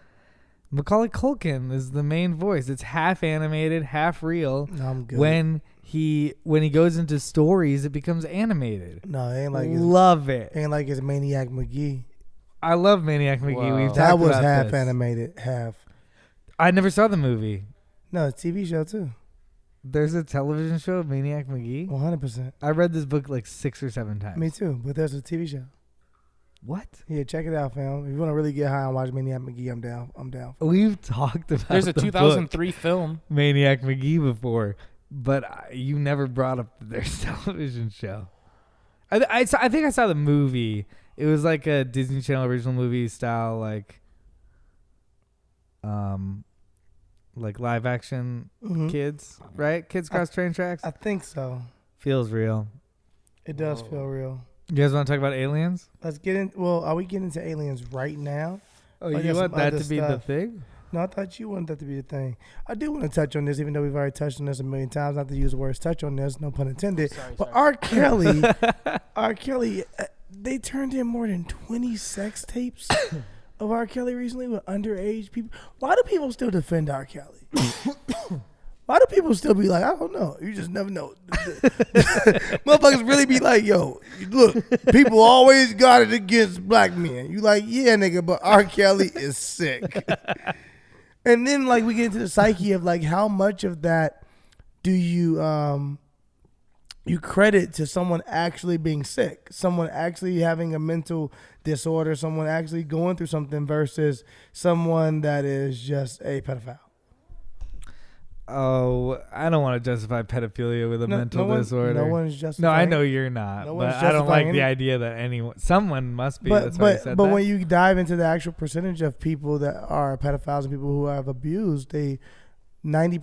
Macaulay Culkin is the main voice. It's half animated, half real. No, I'm good. When he goes into stories, it becomes animated. No, it ain't like his, Love it. ain't like his Maniac McGee. I love Maniac McGee. Wow. We've That talked was about half this. animated, half. I never saw the movie. No, it's a TV show too. There's a television show, Maniac McGee. 100%. I read this book like 6 or 7 times. Me too, but there's a TV show. What? Yeah, check it out, fam. If you want to really get high and watch Maniac McGee, I'm down. I'm down. We've talked about There's a the 2003 film. book, Maniac McGee before, but you never brought up their television show. I think I saw the movie. It was like a Disney Channel original movie style, like live action Mhm. kids, right? Kids cross train tracks. I think so. Feels real. It does Whoa. feel real. You guys want to talk about aliens? Let's get in. Well, are we getting into aliens right now? Oh, I you got want some that other to be the stuff. thing? No, I thought you wanted that to be the thing. I do want to touch on this, even though we've already touched on this a million times. Not to use the words "touch" on this, no pun intended. But R. Kelly, they turned in more than 20 sex tapes of R. Kelly recently with underage people. Why do people still defend R. Kelly? Why do people still be like, I don't know. You just never know. Motherfuckers really be like, yo, look, people always got it against black men. You like, yeah, nigga, but R. Kelly is sick. And then like we get into the psyche of like how much of that do you you credit to someone actually being sick, someone actually having a mental disorder, someone actually going through something versus someone that is just a pedophile. Oh, I don't want to justify pedophilia with a mental disorder. No one's justifying. No, I know you're not, No but one's I don't like justifying the it. idea that someone must be. That's why you said but that. when you dive into the actual percentage of people that are pedophiles and people who have abused, 90%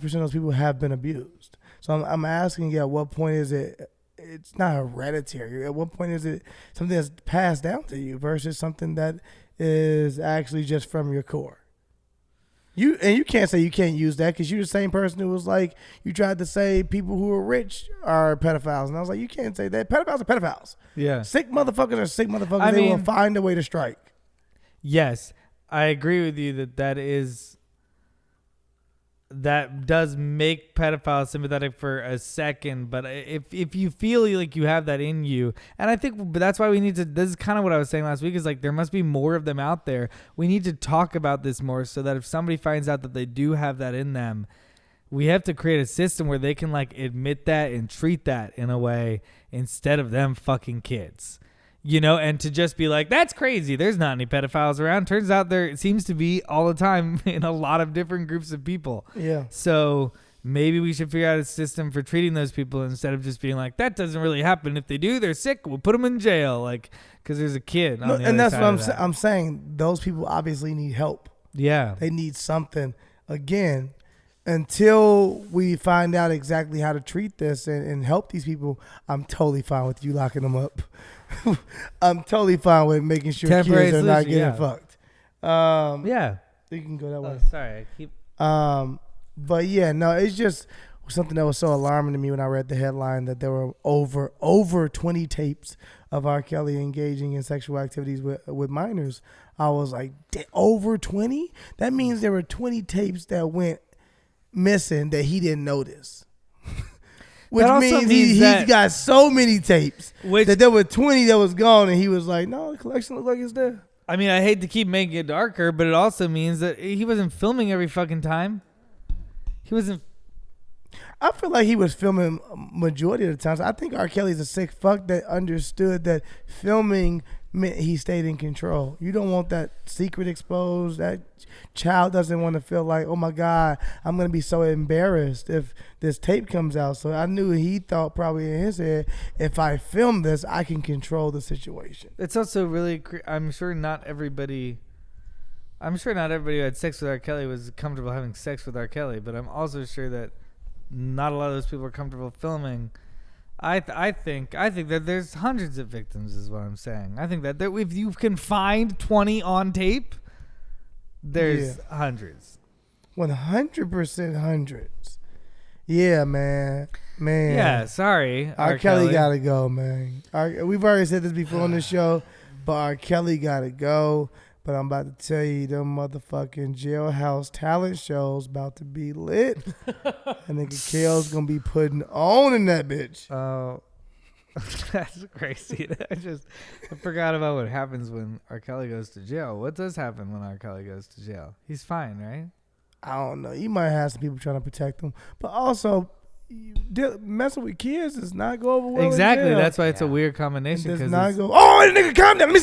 of those people have been abused. So I'm asking you, at what point is it? It's not hereditary. At what point is it something that's passed down to you versus something that is actually just from your core? You can't say you can't use that because you're the same person who was like, you tried to say people who are rich are pedophiles. And I was like, you can't say that. Pedophiles are pedophiles. Yeah. Sick motherfuckers are sick motherfuckers. I They will mean- find a way to strike. Yes, I agree with you that does make pedophiles sympathetic for a second, but if you feel like you have that in you, and I think but that's why we need to, this is kind of what I was saying last week, is like there must be more of them out there. We need to talk about this more so that if somebody finds out that they do have that in them, we have to create a system where they can like admit that and treat that in a way instead of them fucking kids. You know, and to just be like, that's crazy. There's not any pedophiles around. Turns out there seems to be all the time in a lot of different groups of people. Yeah. So maybe we should figure out a system for treating those people instead of just being like, that doesn't really happen. If they do, they're sick. We'll put them in jail. Like, because there's a kid. On No, the and other that's side what of that. I'm saying. Those people obviously need help. Yeah. They need something. Again, until we find out exactly how to treat this and help these people, I'm totally fine with you locking them up. I'm totally fine with making sure Temporary kids are not solution, getting yeah. fucked. Yeah. You can go that way. Sorry. I keep. But yeah, no, it's just something that was so alarming to me when I read the headline that there were over 20 tapes of R. Kelly engaging in sexual activities with minors. I was like, over 20? That means there were 20 tapes that went missing that he didn't notice. Which means he's got so many tapes that there were 20 that was gone, and he was like, no, the collection looks like it's there. I mean, I hate to keep making it darker, but it also means that he wasn't filming every fucking time. He wasn't. I feel like he was filming majority of the times. I think R. Kelly's a sick fuck that understood that filming meant he stayed in control. You don't want that secret exposed. That child doesn't want to feel like, oh my God, I'm going to be so embarrassed if this tape comes out. So I knew he thought probably in his head, if I film this, I can control the situation. It's also really. I'm sure not everybody who had sex with R. Kelly was comfortable having sex with R. Kelly, but I'm also sure that not a lot of those people are comfortable filming. I think that there's hundreds of victims is what I'm saying. I think that if you can find 20 on tape, there's hundreds. 100% hundreds. Yeah, man. Yeah, sorry. R. Kelly gotta go, man. We've already said this before on the show, but R. Kelly gotta go. But I'm about to tell you, them motherfucking jailhouse talent shows about to be lit. And nigga Kale's gonna be putting on in that bitch. Oh, that's crazy. I forgot about what happens when R. Kelly goes to jail. What does happen when R. Kelly goes to jail? He's fine, right? I don't know. You might have some people trying to protect him, but also messing with kids does not go over well. Exactly. That's why it's a weird combination. It does not go. Oh, nigga, calm down. Let me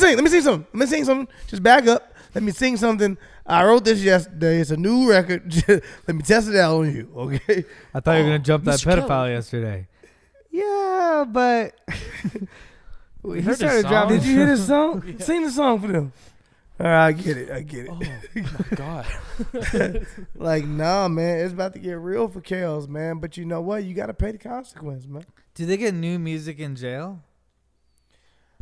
sing something. Just back up. Let me sing something. I wrote this yesterday. It's a new record. Let me test it out on you. Okay. I thought you were gonna jump that Mr. pedophile Kelly. yesterday. Yeah, but he heard started his dropping. Did you hear this song? Yeah. Sing the song for them. All right, I get it. Oh my God. Like, nah, man, it's about to get real for Kales, man. But you know what? You got to pay the consequence, man. Do they get new music in jail?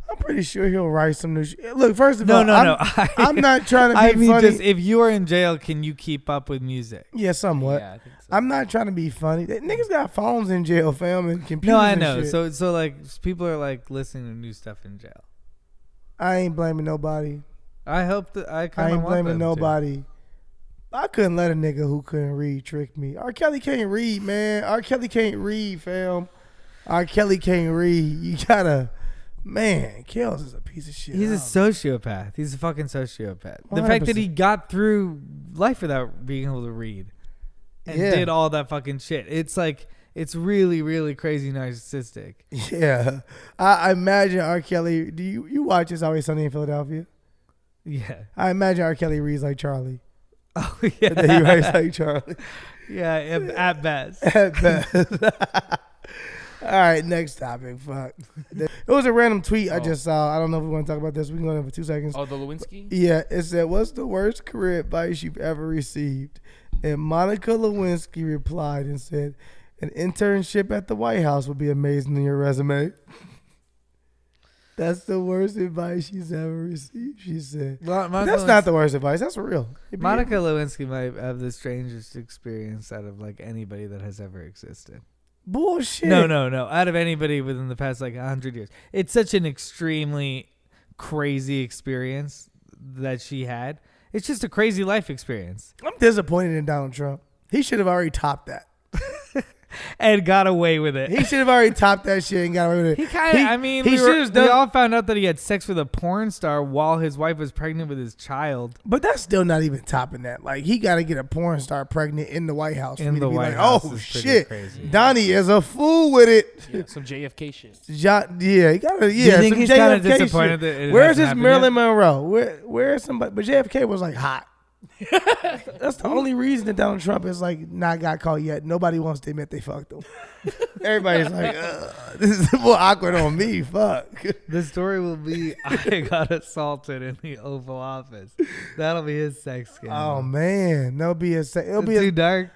I'm pretty sure he'll write some new shit. Look, first of all, No. I'm not trying to be I mean, funny. just if you are in jail, can you keep up with music? Yeah, somewhat. Yeah, I think so. I'm not trying to be funny. Niggas got phones in jail, fam, and computers. No, I and know. shit. So like people are like listening to new stuff in jail. I ain't blaming nobody. I hope that I I ain't blaming nobody. I couldn't let a nigga who couldn't read trick me. R. Kelly can't read, man. R. Kelly can't read, fam. R. Kelly can't read. You gotta, man. Kales is a piece of shit. He's a sociopath. He's a fucking sociopath. The fact that he 100%. got through life without being able to read and did all that fucking shit. It's like, it's really, really crazy narcissistic. Yeah. I imagine R. Kelly, do you watch It's Always Sunny in Philadelphia? Yeah. I imagine R. Kelly reads like Charlie. Oh, yeah. That he writes like Charlie. Yeah, at best. At best. All right, next topic. Fuck. It was a random tweet I just saw. I don't know if we want to talk about this. We can go in for 2 seconds. Oh, the Lewinsky? Yeah, it said, what's the worst career advice you've ever received? And Monica Lewinsky replied and said, an internship at the White House would be amazing in your resume. That's the worst advice she's ever received, she said. That's not the worst advice. That's real. Monica Lewinsky might have the strangest experience out of like anybody that has ever existed. Bullshit. No. Out of anybody within the past like 100 years. It's such an extremely crazy experience that she had. It's just a crazy life experience. I'm disappointed in Donald Trump. He should have already topped that. And got away with it. He should have already topped that shit and got away with it. He kind of, I mean, we all found out that he had sex with a porn star while his wife was pregnant with his child. But that's still not even topping that. Like, he got to get a porn star pregnant in the White House. In the White House. House. Oh, is shit. Crazy. Donnie is a fool with it. Yeah, some JFK shit. Yeah, he got to, Do you think some he's kind JFK of disappointed shit. that it Where's hasn't his happened Marilyn yet? Monroe? Where's somebody? But JFK was like hot. That's the only reason that Donald Trump is like not got caught yet. Nobody wants to admit they fucked him. Everybody's like, this is more awkward on me. Fuck. The story will be I got assaulted in the Oval Office. That'll be his sex scandal. Oh man, it'll be Too dark.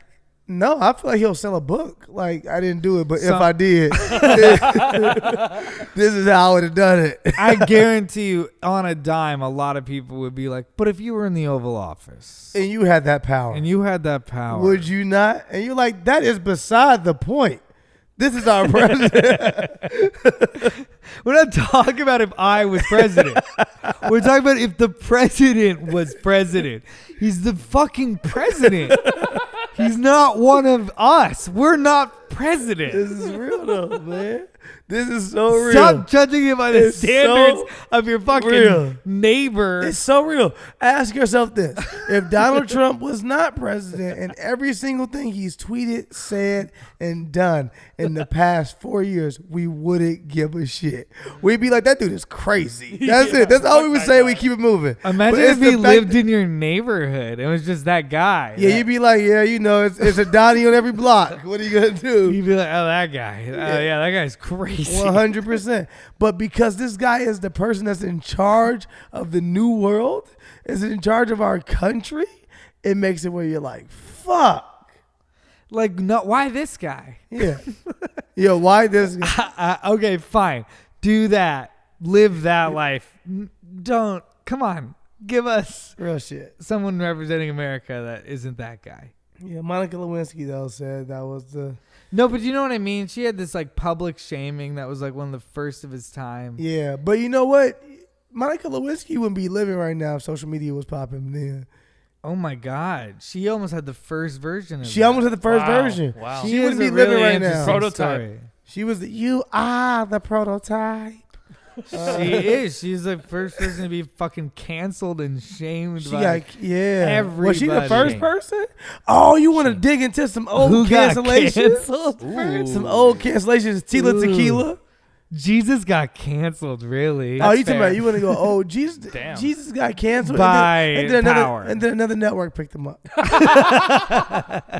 No, I feel like he'll sell a book. Like, I didn't do it, but if I did, this is how I would have done it. I guarantee you, on a dime, a lot of people would be like, but if you were in the Oval Office And you had that power. would you not? And you're like, that is beside the point. This is our president. We're not talking about if I was president. We're talking about if the president was president. He's the fucking president. He's not one of us. We're not president. This is real though, man. This is so real. Stop judging it by the It's standards so of your fucking real. neighbor. It's so real. Ask yourself this. If Donald Trump was not president and every single thing he's tweeted, said, and done in the past 4 years, we wouldn't give a shit. We'd be like, that dude is crazy. That's it. That's all we would say. We keep it moving. Imagine if he lived in your neighborhood. It was just that guy. Yeah, you'd be like, yeah, you know, it's a Donnie on every block. What are you going to do? You'd be like, oh, that guy. Oh, yeah, that guy's crazy. 100%. But because this guy is the person that's in charge of the new world, is in charge of our country, it makes it where you're like, fuck. Like, no, why this guy? Yeah. Yo, why this guy? Okay, fine. Do that. Live that life. Don't. Come on. Give us Real shit. someone representing America that isn't that guy. Yeah, Monica Lewinsky, though, said that was the... No, but you know what I mean? She had this, like, public shaming that was, like, one of the first of its time. Yeah, but you know what? Monica Lewinsky wouldn't be living right now if social media was popping then. Oh, my God. She almost had the first version of She that. almost had the first version. Wow. She wouldn't be living right now. Prototype. Story. She was you are the prototype. She is. She's the first person to be fucking canceled and shamed She by got, yeah. everybody. Was she the first person? Oh, you want to dig into some old Who got cancellations? canceled Ooh. Some old cancellations. Tila Ooh. Tequila. Jesus got canceled, really. Oh, you fair. talking about you want to go? Oh, Jesus! Damn. Jesus got canceled By power. and then another network picked him up.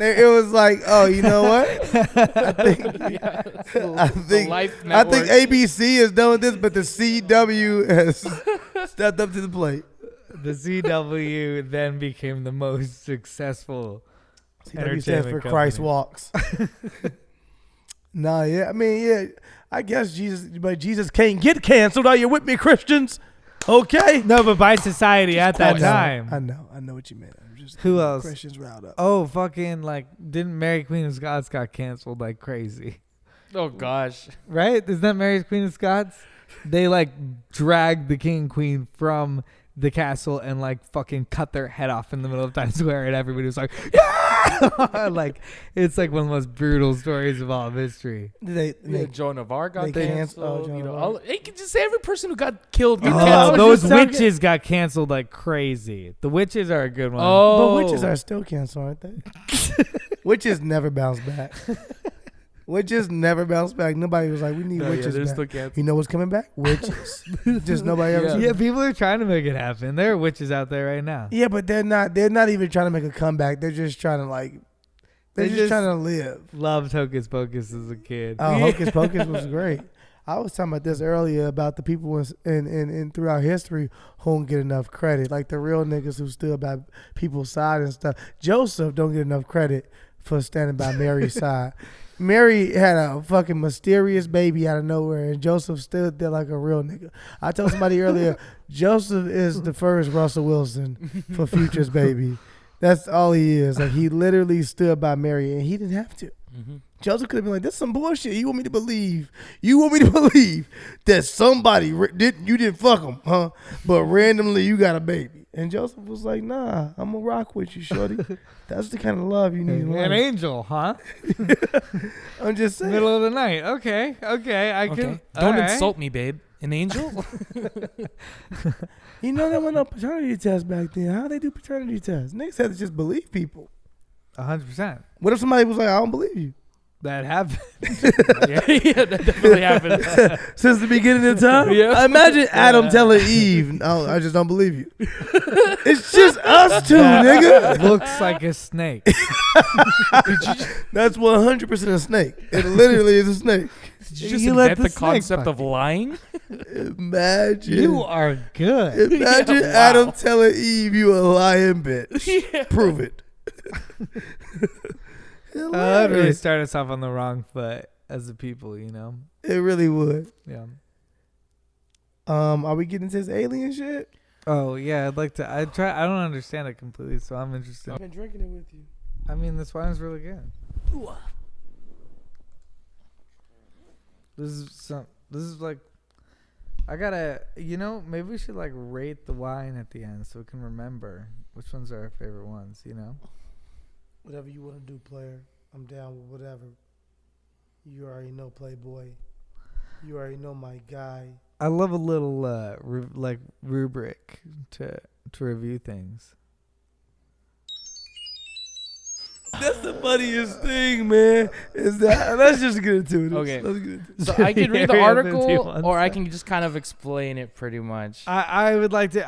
It was like, oh, you know what? I think Life I think Network. ABC is done with this, but the CW has stepped up to the plate. The CW then became the most successful CW stands entertainment for Christ company. Walks. Nah, yeah, I mean, yeah, I guess Jesus can't get canceled. Are you with me, Christians? Okay. No, but by society at that time. I know what you meant. I'm just Who else? Christians riled up. Oh, fucking, like, didn't Mary Queen of Scots got canceled like crazy? Oh gosh. Right? Isn't that Mary Queen of Scots? They, like, dragged the king and queen from the castle and, like, fucking cut their head off in the middle of Times Square, and everybody was like, yeah! Like, it's like one of the most brutal stories of all of history. They Joan of Arc got they canceled. Joan You know, of Arc. you can just say every person who got killed got know, canceled. I was Those just talking- witches got canceled like crazy. The witches are a good one. Oh, But witches are still canceled, aren't they? Witches never bounce back. Witches never bounce back. Nobody was like, we need No, yeah, witches they're back. still canceled. You know what's coming back? Witches. Just nobody ever. Yeah. said Yeah, that. people are trying to make it happen. There are witches out there right now. Yeah, but they're not. They're not even trying to make a comeback. They're just trying to like. They're They just just- trying to live. Loved Hocus Pocus as a kid. Oh, Hocus Pocus was great. I was talking about this earlier about the people in throughout history who don't get enough credit, like the real niggas who stood by people's side and stuff. Joseph don't get enough credit for standing by Mary's side. Mary had a fucking mysterious baby out of nowhere, and Joseph stood there like a real nigga. I told somebody earlier, Joseph is the first Russell Wilson for Future's baby. That's all he is. Like, he literally stood by Mary, and he didn't have to. Mm-hmm. Joseph could have been like, "This is some bullshit. You want me to believe? You want me to believe that somebody you didn't fuck him, huh? But randomly you got a baby." And Joseph was like, "Nah, I'm gonna rock with you, shorty. That's the kind of love you need in An life." angel, huh? I'm just saying. Middle of the night. Okay. I can. Okay. all Don't right. insult me, babe. An angel? You know there was no paternity test back then. How they do paternity tests? Niggas had to just believe people. 100%. What if somebody was like, "I don't believe you"? That happened. Yeah, that definitely happened. Since the beginning of time? Yeah. I imagine Adam telling Eve, no, I just don't believe you. It's just us two, nigga. Looks like a snake. That's 100% a snake. It literally is a snake. Did you just You let invent the the snake concept fuck of lying? Imagine. You are good. Imagine Yeah, wow. Adam telling Eve you a lying bitch. Yeah. Prove it. That really Hilarious. started us off on the wrong foot as a people, It really would. Yeah. Are we getting into this alien shit? Oh yeah, I'd like to. I don't understand it completely, so I'm interested. I've been drinking it with you. I mean, this wine's really good. This is like, I gotta. Maybe we should like rate the wine at the end so we can remember which ones are our favorite ones. Whatever you want to do, player. I'm down with whatever. You already know, Playboy. You already know my guy. I love a little rubric to review things. That's the funniest thing, man. Is that let's just get into it. Okay. Let's get into it. So I can read the Area article, 51 or I stuff. can just kind of explain it pretty much. I would like to.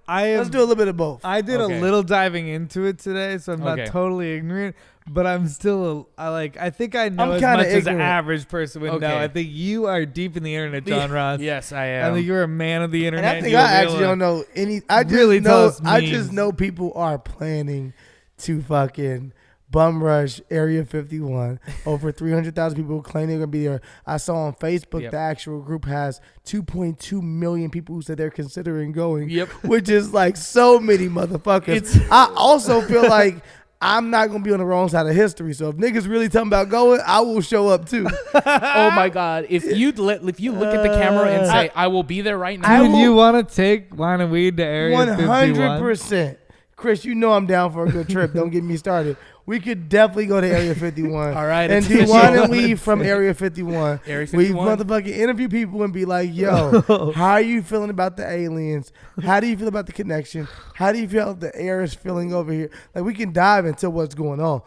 Let's do a little bit of both. I did Okay. a little diving into it today, so I'm not Okay. totally ignorant. But I'm still, I think I know I'm as kinda much as an ignorant. average person would know. Okay. I think you are deep in the internet, John Ross. Yes, I I am. think you're a man of the And internet. I think you'll I be actually able don't to know any. I just really tell know. us I memes. just know people are planning to fucking bum rush Area 51. Over 300,000 people claim they're gonna be there. I saw on Facebook Yep. the actual group has 2.2 million people who said they're considering going. Yep. Which is like so many motherfuckers. I also feel like I'm not gonna be on the wrong side of history. So if niggas really talking about going, I will show up too. Oh my God! If you look at the camera and say, "I will be there right now," Dude, you want to take wine and weed to Area 51? 100%. Chris, you know I'm down for a good trip. Don't get me started. We could definitely go to Area 51. All right, And it's do official. wine and weed from Area 51. Area We 51? motherfucking interview people and be like, yo, how are you feeling about the aliens? How do you feel about the connection? How do you feel the air is feeling over here? Like, we can dive into what's going on.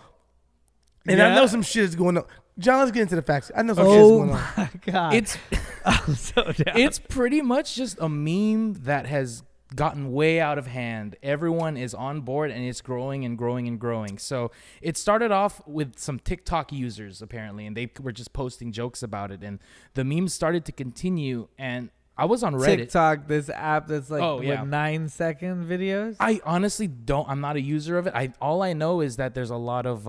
And I Yeah. know some shit is going on. John, let's get into the facts. I know some shit is Oh going on. my god! it's I'm so down. it's pretty much just a meme that has gotten way out of hand. Everyone is on board, and it's growing and growing and growing. So it started off with some TikTok users apparently, and they were just posting jokes about it, and the memes started to continue. And I was on Reddit. TikTok, this app that's like Oh, yeah. 9-second videos. I honestly don't. I'm not a user of it. All I know is that there's a lot of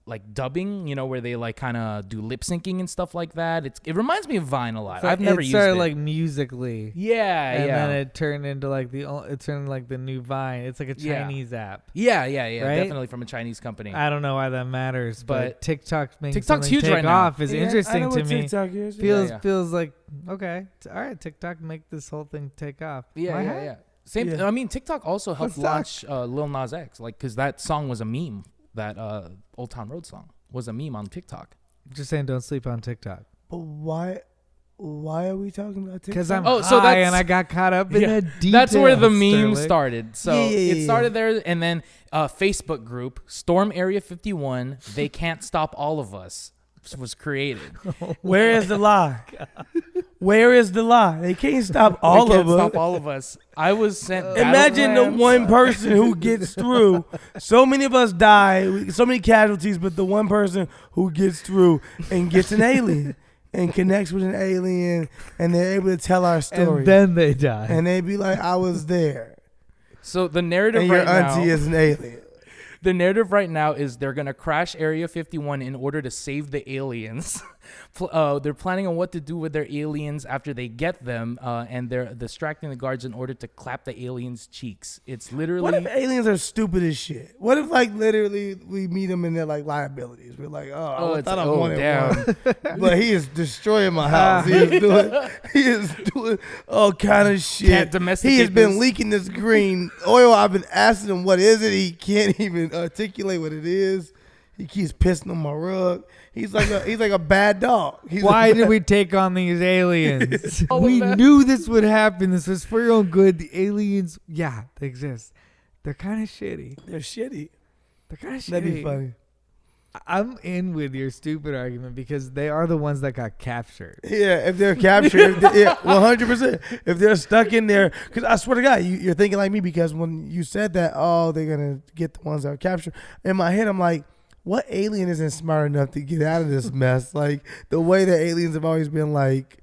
like dubbing, where they like kind of do lip syncing and stuff like that. It reminds me of Vine a lot. So I've never it used started it. like musically. yeah, And yeah. then it turned into like the new Vine. It's like a Yeah. Chinese app. Yeah, Right? definitely from a Chinese company. I don't know why that matters, but But TikTok making TikTok's something huge take right now. off is Yeah, I interesting know to what me. TikTok is. Feels like okay, all right. TikTok make this whole thing take off. Yeah, Why yeah, not? yeah. Same. Yeah. I mean, TikTok also helped What's that? launch Lil Nas X, because that song was a meme. That Old Town Road song was a meme on TikTok. Just saying, don't sleep on TikTok. But why are we talking about TikTok? Because I'm Oh, so high that's- and I got caught up in Yeah, the details. That's where the meme Sterling. started. So Yeah. it started there, and then Facebook group Storm Area 51. They can't stop all of us was created. Where is the lie? Where is the lie? They can't stop all They of can't us. stop all of us. I was sent. Imagine the Battlegrounds. one person who gets through. So many of us die, so many casualties, but the one person who gets through and gets an alien and connects with an alien, and they're able to tell our story. And then they die. And they be like, I was there. So the narrative And your right now. auntie is an alien. The narrative right now is they're going to crash Area 51 in order to save the aliens. They're planning on what to do with their aliens after they get them, and they're distracting the guards in order to clap the aliens' cheeks. It's literally... What if aliens are stupid as shit? What if, like, literally we meet them and they're like liabilities? We're like, I thought I wanted one. But he is destroying my house. He is doing all kind of shit. Can't domesticate He has been this. leaking this green oil. I've been asking him what is it. He can't even articulate what it is. He keeps pissing on my rug. He's like a bad dog. Why did we take on these aliens? All of We that. knew this would happen. This was for your own good. The aliens, yeah, they exist. They're kind of shitty. They're shitty. They're kind of shitty. That'd be funny. I'm in with your stupid argument because they are the ones that got captured. Yeah, if they're captured, yeah, 100%. If they're stuck in there, because I swear to God, you're thinking like me because when you said that, oh, they're gonna get the ones that are captured. In my head, I'm like, what alien isn't smart enough to get out of this mess? Like the way that aliens have always been like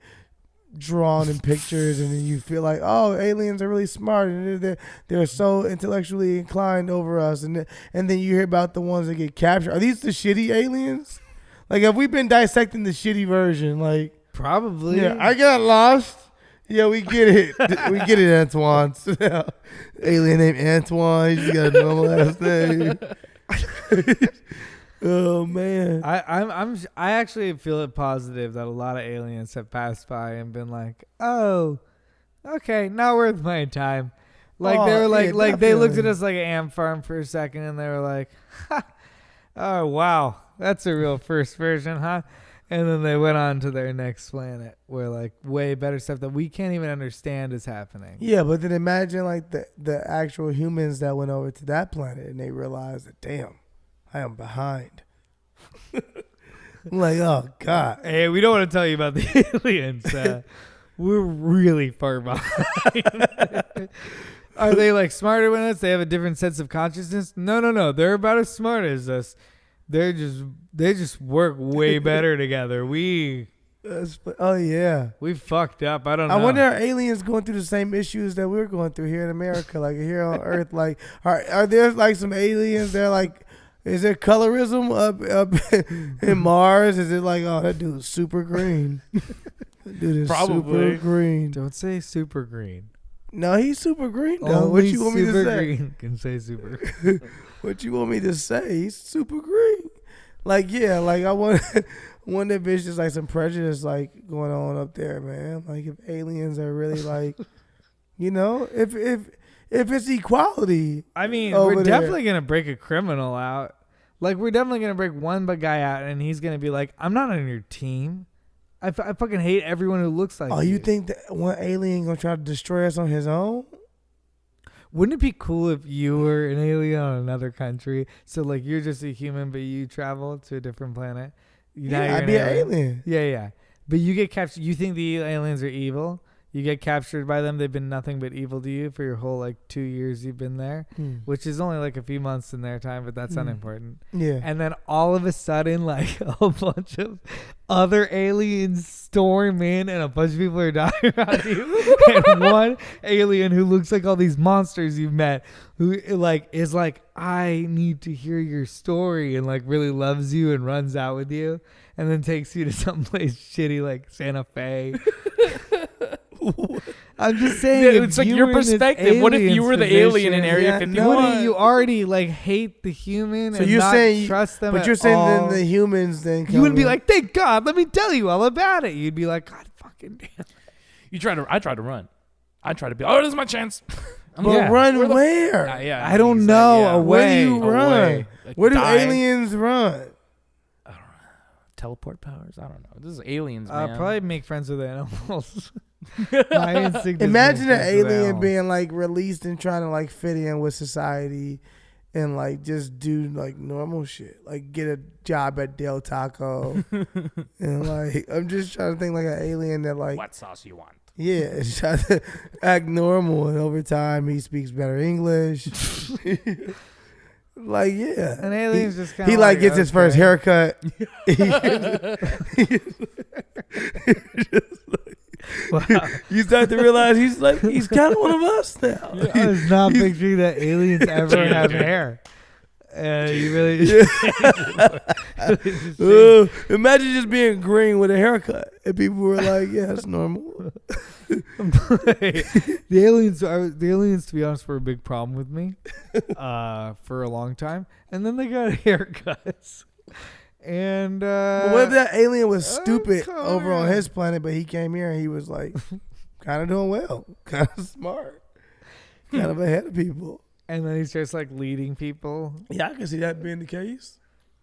drawn in pictures, and then you feel like, oh, aliens are really smart and they're so intellectually inclined over us, and then you hear about the ones that get captured. Are these the shitty aliens? Like, have we been dissecting the shitty version? Like, Probably. yeah, I got lost. Yeah, we get it. We get it, Antoine. Alien named Antoine. He's got a normal ass name. Oh man, I actually feel it positive that a lot of aliens have passed by and been like, oh, okay, not worth my time. Like they were like, yeah, like they looked at definitely. us like an ant farm for a second and they were like, ha, oh wow, that's a real first version, huh? And then they went on to their next planet where like way better stuff that we can't even understand is happening. Yeah, but then imagine like the actual humans that went over to that planet and they realized that, damn, I am behind. I'm like, oh God. Hey, we don't want to tell you about the aliens. We're really far behind. Are they like smarter than us? They have a different sense of consciousness? No. They're about as smart as us. They just work way better together. We fucked up. I don't know. I wonder are aliens going through the same issues that we're going through here in America, like here on Earth? Like, are there like some aliens? They're like, is there colorism up in Mars? Is it like, oh, that dude's super green? That dude is Probably. super green. Don't say super green. No, he's super green though. Only What you want me to super say? green can say super. What you want me to say? He's super green. Like, yeah, like I want if it's just like some prejudice like going on up there, man. Like if aliens are really like, you know, if it's equality. I mean, over we're there. definitely gonna break a criminal out. Like we're definitely gonna break one guy out, and he's gonna be like, "I'm not on your team. I fucking hate everyone who looks like." Oh, you think that one alien gonna try to destroy us on his own? Wouldn't it be cool if you were an alien on another country? So like you're just a human, but you travel to a different planet. Now Yeah, you're I'd be an alien. Yeah. But you get captured. You think the aliens are evil? You get captured by them. They've been nothing but evil to you for your whole like 2 years you've been there, which is only like a few months in their time, but that's unimportant. Yeah. And then all of a sudden, like a bunch of other aliens storm in, and a bunch of people are dying around you. And one alien who looks like all these monsters you've met, who like is like, I need to hear your story, and like really loves you and runs out with you, and then takes you to someplace shitty like Santa Fe. I'm just saying, Yeah, if it's like you your were in this perspective. What if you alien's were the alien in position, Area 51? What if you already like hate the human So and you're not saying, trust them? but at you're saying all? then the humans then You wouldn't be come in. like, thank God, let me tell you all about it. You'd be like, God fucking damn. I tried to run. I tried to be. Oh, this is my chance. But Yeah. run Where the- where? Yeah, I don't he's know. yeah. Away. Where do you run? Away. Like, Where do die. aliens run? Teleport powers? I don't know. This is aliens, man. Probably make friends with animals. My instinct is Imagine make an friends with alien animals. being like released and trying to like fit in with society and like just do like normal shit. Like get a job at Del Taco. And like I'm just trying to think like an alien that like What sauce you want? yeah, is trying to act normal and over time he speaks better English. Like yeah. An alien's just kind He of like gets his first haircut. Wow. You start to realize he's kind of one of us now. I was not picturing that aliens ever have hair. You really Imagine just being green with a haircut, and people were like, "Yeah, that's normal." the aliens, to be honest, were a big problem with me for a long time, and then they got haircuts. And But what if that alien was oh, stupid come over on on. his planet, but he came here and he was like, kind of doing well, kind of smart, kind of ahead of people. And then he starts like leading people. Yeah, I can see that being the case.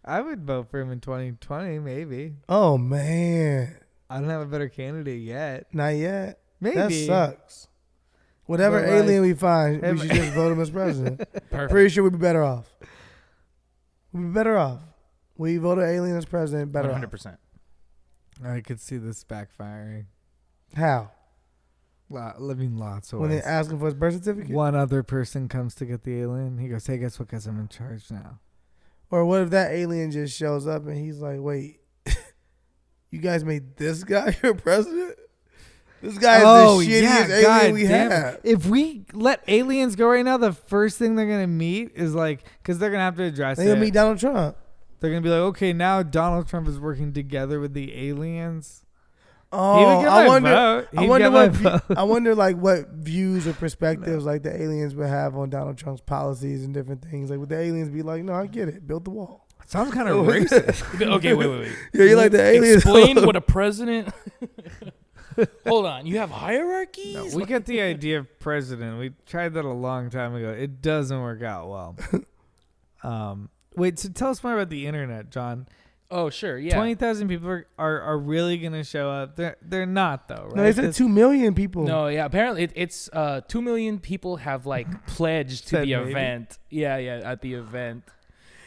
I would vote for him in 2020, maybe. Oh man, I don't have a better candidate yet. not yet. Maybe. That sucks. Whatever But, like, alien we find, we if- should just vote him as president. Perfect. Pretty sure we'd be better off. We'd be better off. We voted alien as president. Better 100%. I could see this backfiring. How? Living lots of When ways. they're asking for his birth certificate? One other person comes to get the alien. He goes, "Hey, guess what? Guys, I'm in charge now." Or what if that alien just shows up and he's like, "Wait, you guys made this guy your president? This guy is the shittiest alien we have." If we let aliens go right now, the first thing they're gonna meet is like, because they're gonna have to address They're gonna it. meet Donald Trump. They're gonna be like, okay, now Donald Trump is working together with the aliens. Oh, He would get I my wonder. vote. I He'd wonder get my what. vote. I wonder like what views or perspectives like the aliens would have on Donald Trump's policies and different things. Like would the aliens be like, "No, I get it. Build the wall." Sounds kind of racist. Okay, wait. Yeah, you like the aliens? Explain what a president. Hold on. You have hierarchies? No, we get the idea of president. We tried that a long time ago. It doesn't work out well. Wait, so tell us more about the internet, John. Oh, sure. Yeah. 20,000 people are really gonna show up. They're not though, right? No, they said This- 2 million people. No, yeah. Apparently, it's 2 million people have like pledged to Said the maybe. event. Yeah, at the event.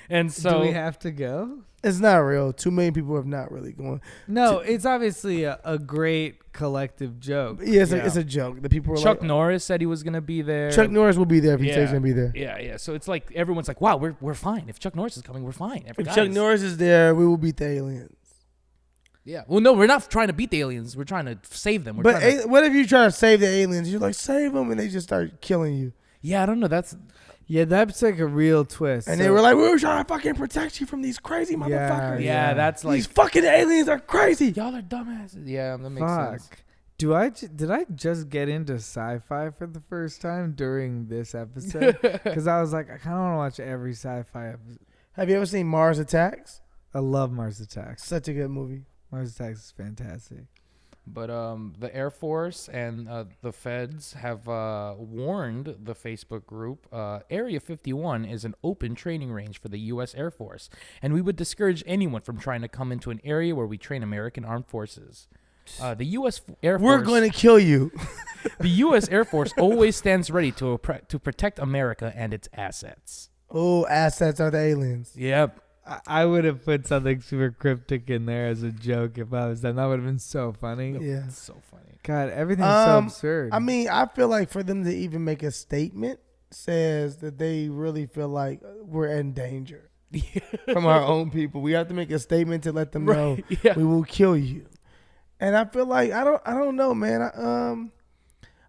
And so do we have to go? It's not real. 2 million people have not really gone. No, it's obviously a great collective joke. Yeah, it's a joke. The people were Chuck like, Norris said he was gonna be there. Chuck Norris will be there if he says Yeah. he's gonna be there. Yeah. So it's like everyone's like, "Wow, we're fine. If Chuck Norris is coming, we're fine." If Chuck Norris is there, we will beat the aliens. Yeah. Well, no, we're not trying to beat the aliens. We're trying to save them. We're But trying to, what if you try to save the aliens? You're like, save them, and they just start killing you. yeah, I don't know. That's Yeah, that's like a real twist. And So- they were like, we were trying to fucking protect you from these crazy motherfuckers. yeah. That's like These fucking aliens are crazy. y'all are dumbasses. Yeah, that makes fuck. sense. Did I just get into sci-fi for the first time during this episode? Because I was like, I kind of want to watch every sci-fi episode. Have you ever seen Mars Attacks? I love Mars Attacks. Such a good movie. Mars Attacks is fantastic. But the Air Force and the feds have warned the Facebook group, Area 51 is an open training range for the U.S. Air Force, and we would discourage anyone from trying to come into an area where we train American armed forces. The U.S. Air Force. We're going to kill you. The U.S. Air Force always stands ready to protect America and its assets. Oh, assets are the aliens. Yep. I would have put something super cryptic in there as a joke if I was them. That would have been so funny. Yeah. It's so funny. God, everything's so absurd. I mean, I feel like for them to even make a statement says that they really feel like we're in danger from our own people. We have to make a statement to let them know Yeah. we will kill you. And I feel like I don't know, man.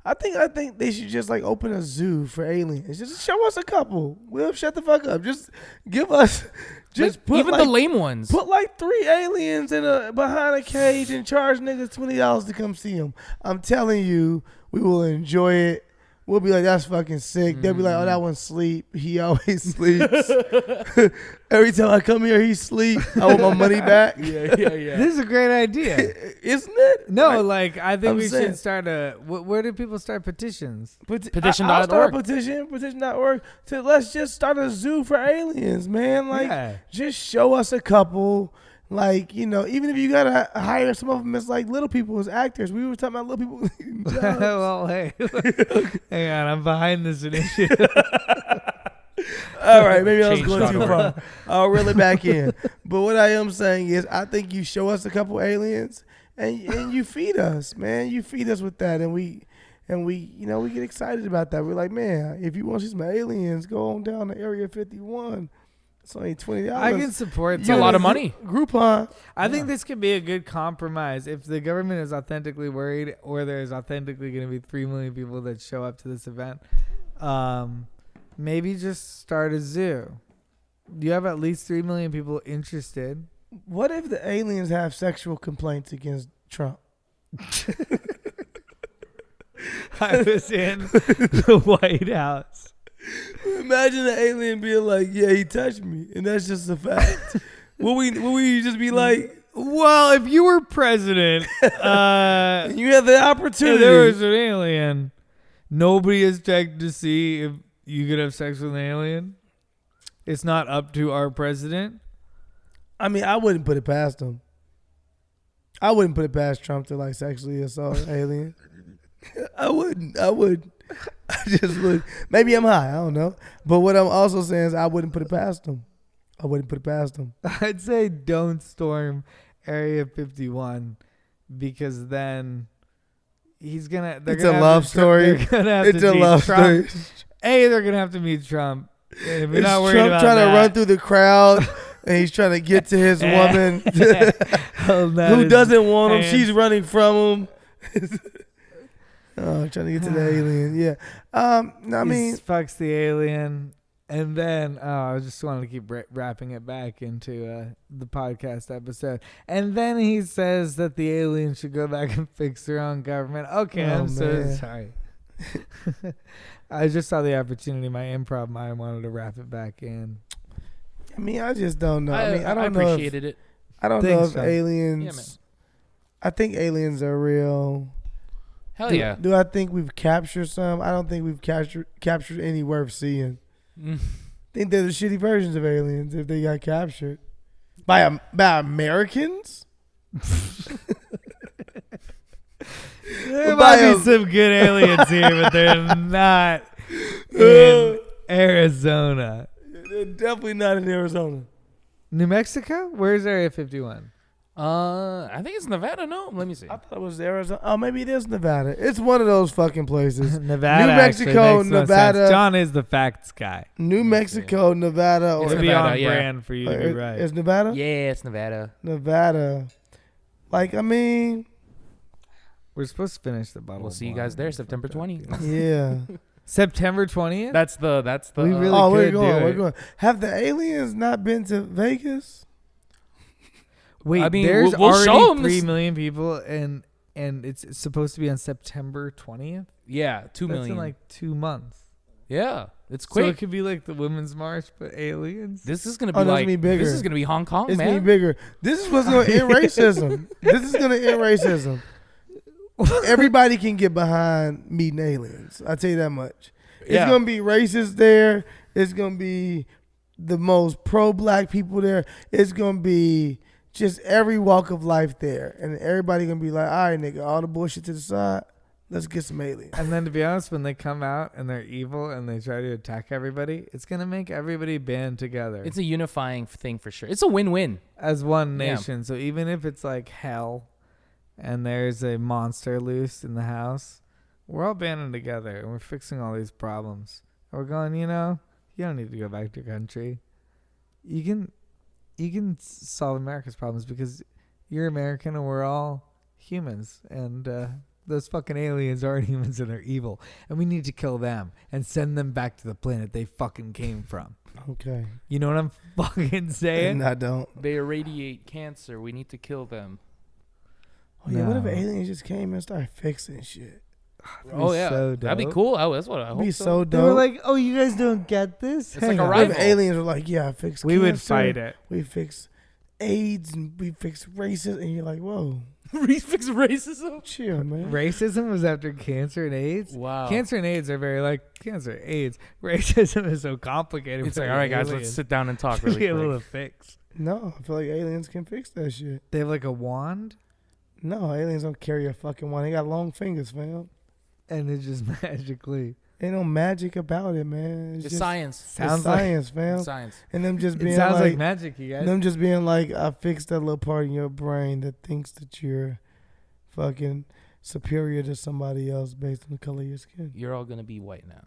I think they should just like open a zoo for aliens. Just show us a couple. We'll shut the fuck up. Just give us. Just Like, put even like, the lame ones. put like 3 aliens behind a cage and charge niggas $20 to come see them. I'm telling you, we will enjoy it. We'll be like, that's fucking sick. They'll be like, oh, that one's sleep. He always sleeps. Every time I come here, he sleep. I want my money back. Yeah. this is a great idea. Isn't it? No, like I think I'm we saying- should start where do people start petitions? Petition.org. I'll start a petition.org to let's just start a zoo for aliens, man. Like, Yeah. just show us a couple. Like, even if you gotta hire some of them as like little people as actors. We were talking about little people. needing jobs. Well, hey, hang on, I'm behind this initiative. All right, maybe I was going too Change.org. far. I'll reel it back in. But what I am saying is, I think you show us a couple aliens and you feed us, man. You feed us with that, and we get excited about that. We're like, man, if you want to see some aliens, go on down to Area 51. It's only $20. I can support It's a lot of money. Groupon. I think this could be a good compromise if the government is authentically worried, or there's authentically going to be 3 million people that show up to this event. Maybe just start a zoo. You have at least 3 million people interested. What if the aliens have sexual complaints against Trump? I was in the White House. Imagine the alien being like, "Yeah, he touched me," and that's just a fact. Will we just be like, Well, if you were president, "You had the if opportunity"? there was an alien, nobody has checked to see if you could have sex with an alien. It's not up to our president. I mean, I wouldn't put it past him. I wouldn't put it past Trump to like sexually assault an alien. I wouldn't. I just would. Maybe I'm high. I don't know. But what I'm also saying is I wouldn't put it past him. I wouldn't put it past them. I'd say don't storm Area 51 because then he's gonna. It's a love story. It's a love story. They're gonna have to meet Trump. And if you're not worried Trump about trying that, to run through the crowd, and he's trying to get to his woman who doesn't want him. She's running from him. Trying to get to the alien. Yeah. I mean, he fucks the alien. And then, I just wanted to keep wrapping it back into the podcast episode. And then he says that the aliens should go back and fix their own government. Okay, I'm so sorry. I just saw the opportunity. My improv mind wanted to wrap it back in. I mean, I just don't know. I don't know. Appreciated it. I don't know if aliens. Yeah, man. I think aliens are real. Hell yeah. Do I think we've captured some? I don't think we've captured any worth seeing. I think they're the shitty versions of aliens if they got captured by Americans. There might be some good aliens here, but they're not in Arizona. They're definitely not in Arizona. New Mexico? Where's Area 51? I think it's Nevada. No, let me see. I thought it was Arizona. Oh, maybe it is Nevada. It's one of those fucking places. Nevada. New Mexico, Nevada. No, John is the facts guy. New Mexico, Nevada, or it's be on brand for you to be right. It's Nevada. Yeah, it's Nevada. Nevada. Like, I mean, we're supposed to finish the bottle. We'll see you guys there, September 20th. Yeah. September 20th. That's the. We really we're going. Have the aliens not been to Vegas? Wait, I mean, there's already 3 million people, and it's supposed to be on September 20th? Yeah, 2 million. That's in like 2 months. Yeah, it's quick. So it could be like the Women's March, but aliens? This is going to be like, bigger. This is going to be Hong Kong, it's man. It's going to be bigger. This is what's going to end racism. This is going to end racism. Everybody can get behind meeting aliens. I'll tell you that much. It's going to be racist there. It's going to be the most pro-black people there. It's going to be just every walk of life there. And everybody going to be like, all right, nigga, all the bullshit to the side. Let's get some aliens. And then to be honest, when they come out and they're evil and they try to attack everybody, it's going to make everybody band together. It's a unifying thing for sure. It's a win-win. As one nation. Yeah. So even if it's like hell and there's a monster loose in the house, we're all banding together and we're fixing all these problems. And we're going, you don't need to go back to your country. You can solve America's problems because you're American and we're all humans. And those fucking aliens aren't humans and they're evil. And we need to kill them and send them back to the planet they fucking came from. Okay. You know what I'm fucking saying? I don't. They irradiate cancer. We need to kill them. Oh, yeah, what if aliens just came and started fixing shit? Oh, yeah. So that'd be cool. That's what I hope. Be so dope. They were like, oh, you guys don't get this? It's like a rival. If aliens were like, yeah, I fixed cancer. We would fight it. We fix AIDS and we fix racism. And you're like, whoa. We fix racism? Chill, man. Racism was after cancer and AIDS? Wow. Cancer and AIDS are very like, cancer, AIDS. Racism is so complicated. It's like, all right, guys, let's sit down and talk really quick. quick. Able to fix. No, I feel like aliens can fix that shit. They have like a wand? No, aliens don't carry a fucking wand. They got long fingers, fam. And it's just magically. Ain't no magic about it, man. It's science. Sounds science, fam. Science. And them just being it sounds like magic, you guys. Them just being like, I fixed that little part in your brain that thinks that you're fucking superior to somebody else based on the color of your skin. You're all gonna be white now.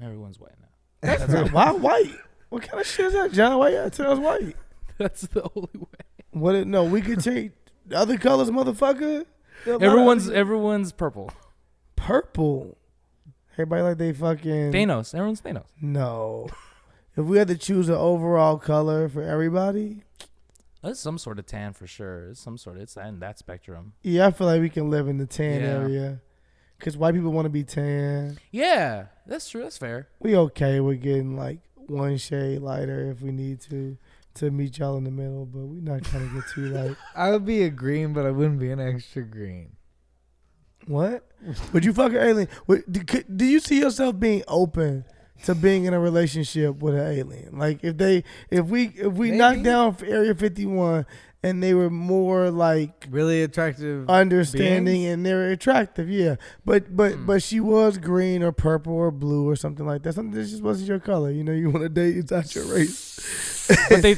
Everyone's white now. That's not, why white? What kind of shit is that, John? Why you gotta tell us white? That's the only way. No, we could take other colors, motherfucker. Everyone's purple. Purple. Everybody like they fucking Thanos. Everyone's Thanos. No. If we had to choose an overall color for everybody, that's some sort of tan for sure. It's in that spectrum. Yeah, I feel like we can live in the tan area. Because white people want to be tan. Yeah, that's true. That's fair. We okay with getting like one shade lighter if we need to meet y'all in the middle, but we're not trying to get too light. I would be a green, but I wouldn't be an extra green. What? Would you fuck an alien? Do you see yourself being open to being in a relationship with an alien? Like if we knock down for Area 51 and they were more like Really attractive. understanding, beings? and they were attractive. Yeah, but she was green or purple or blue or something like that. Something that just wasn't your color. You know, you want to date, it's not your race.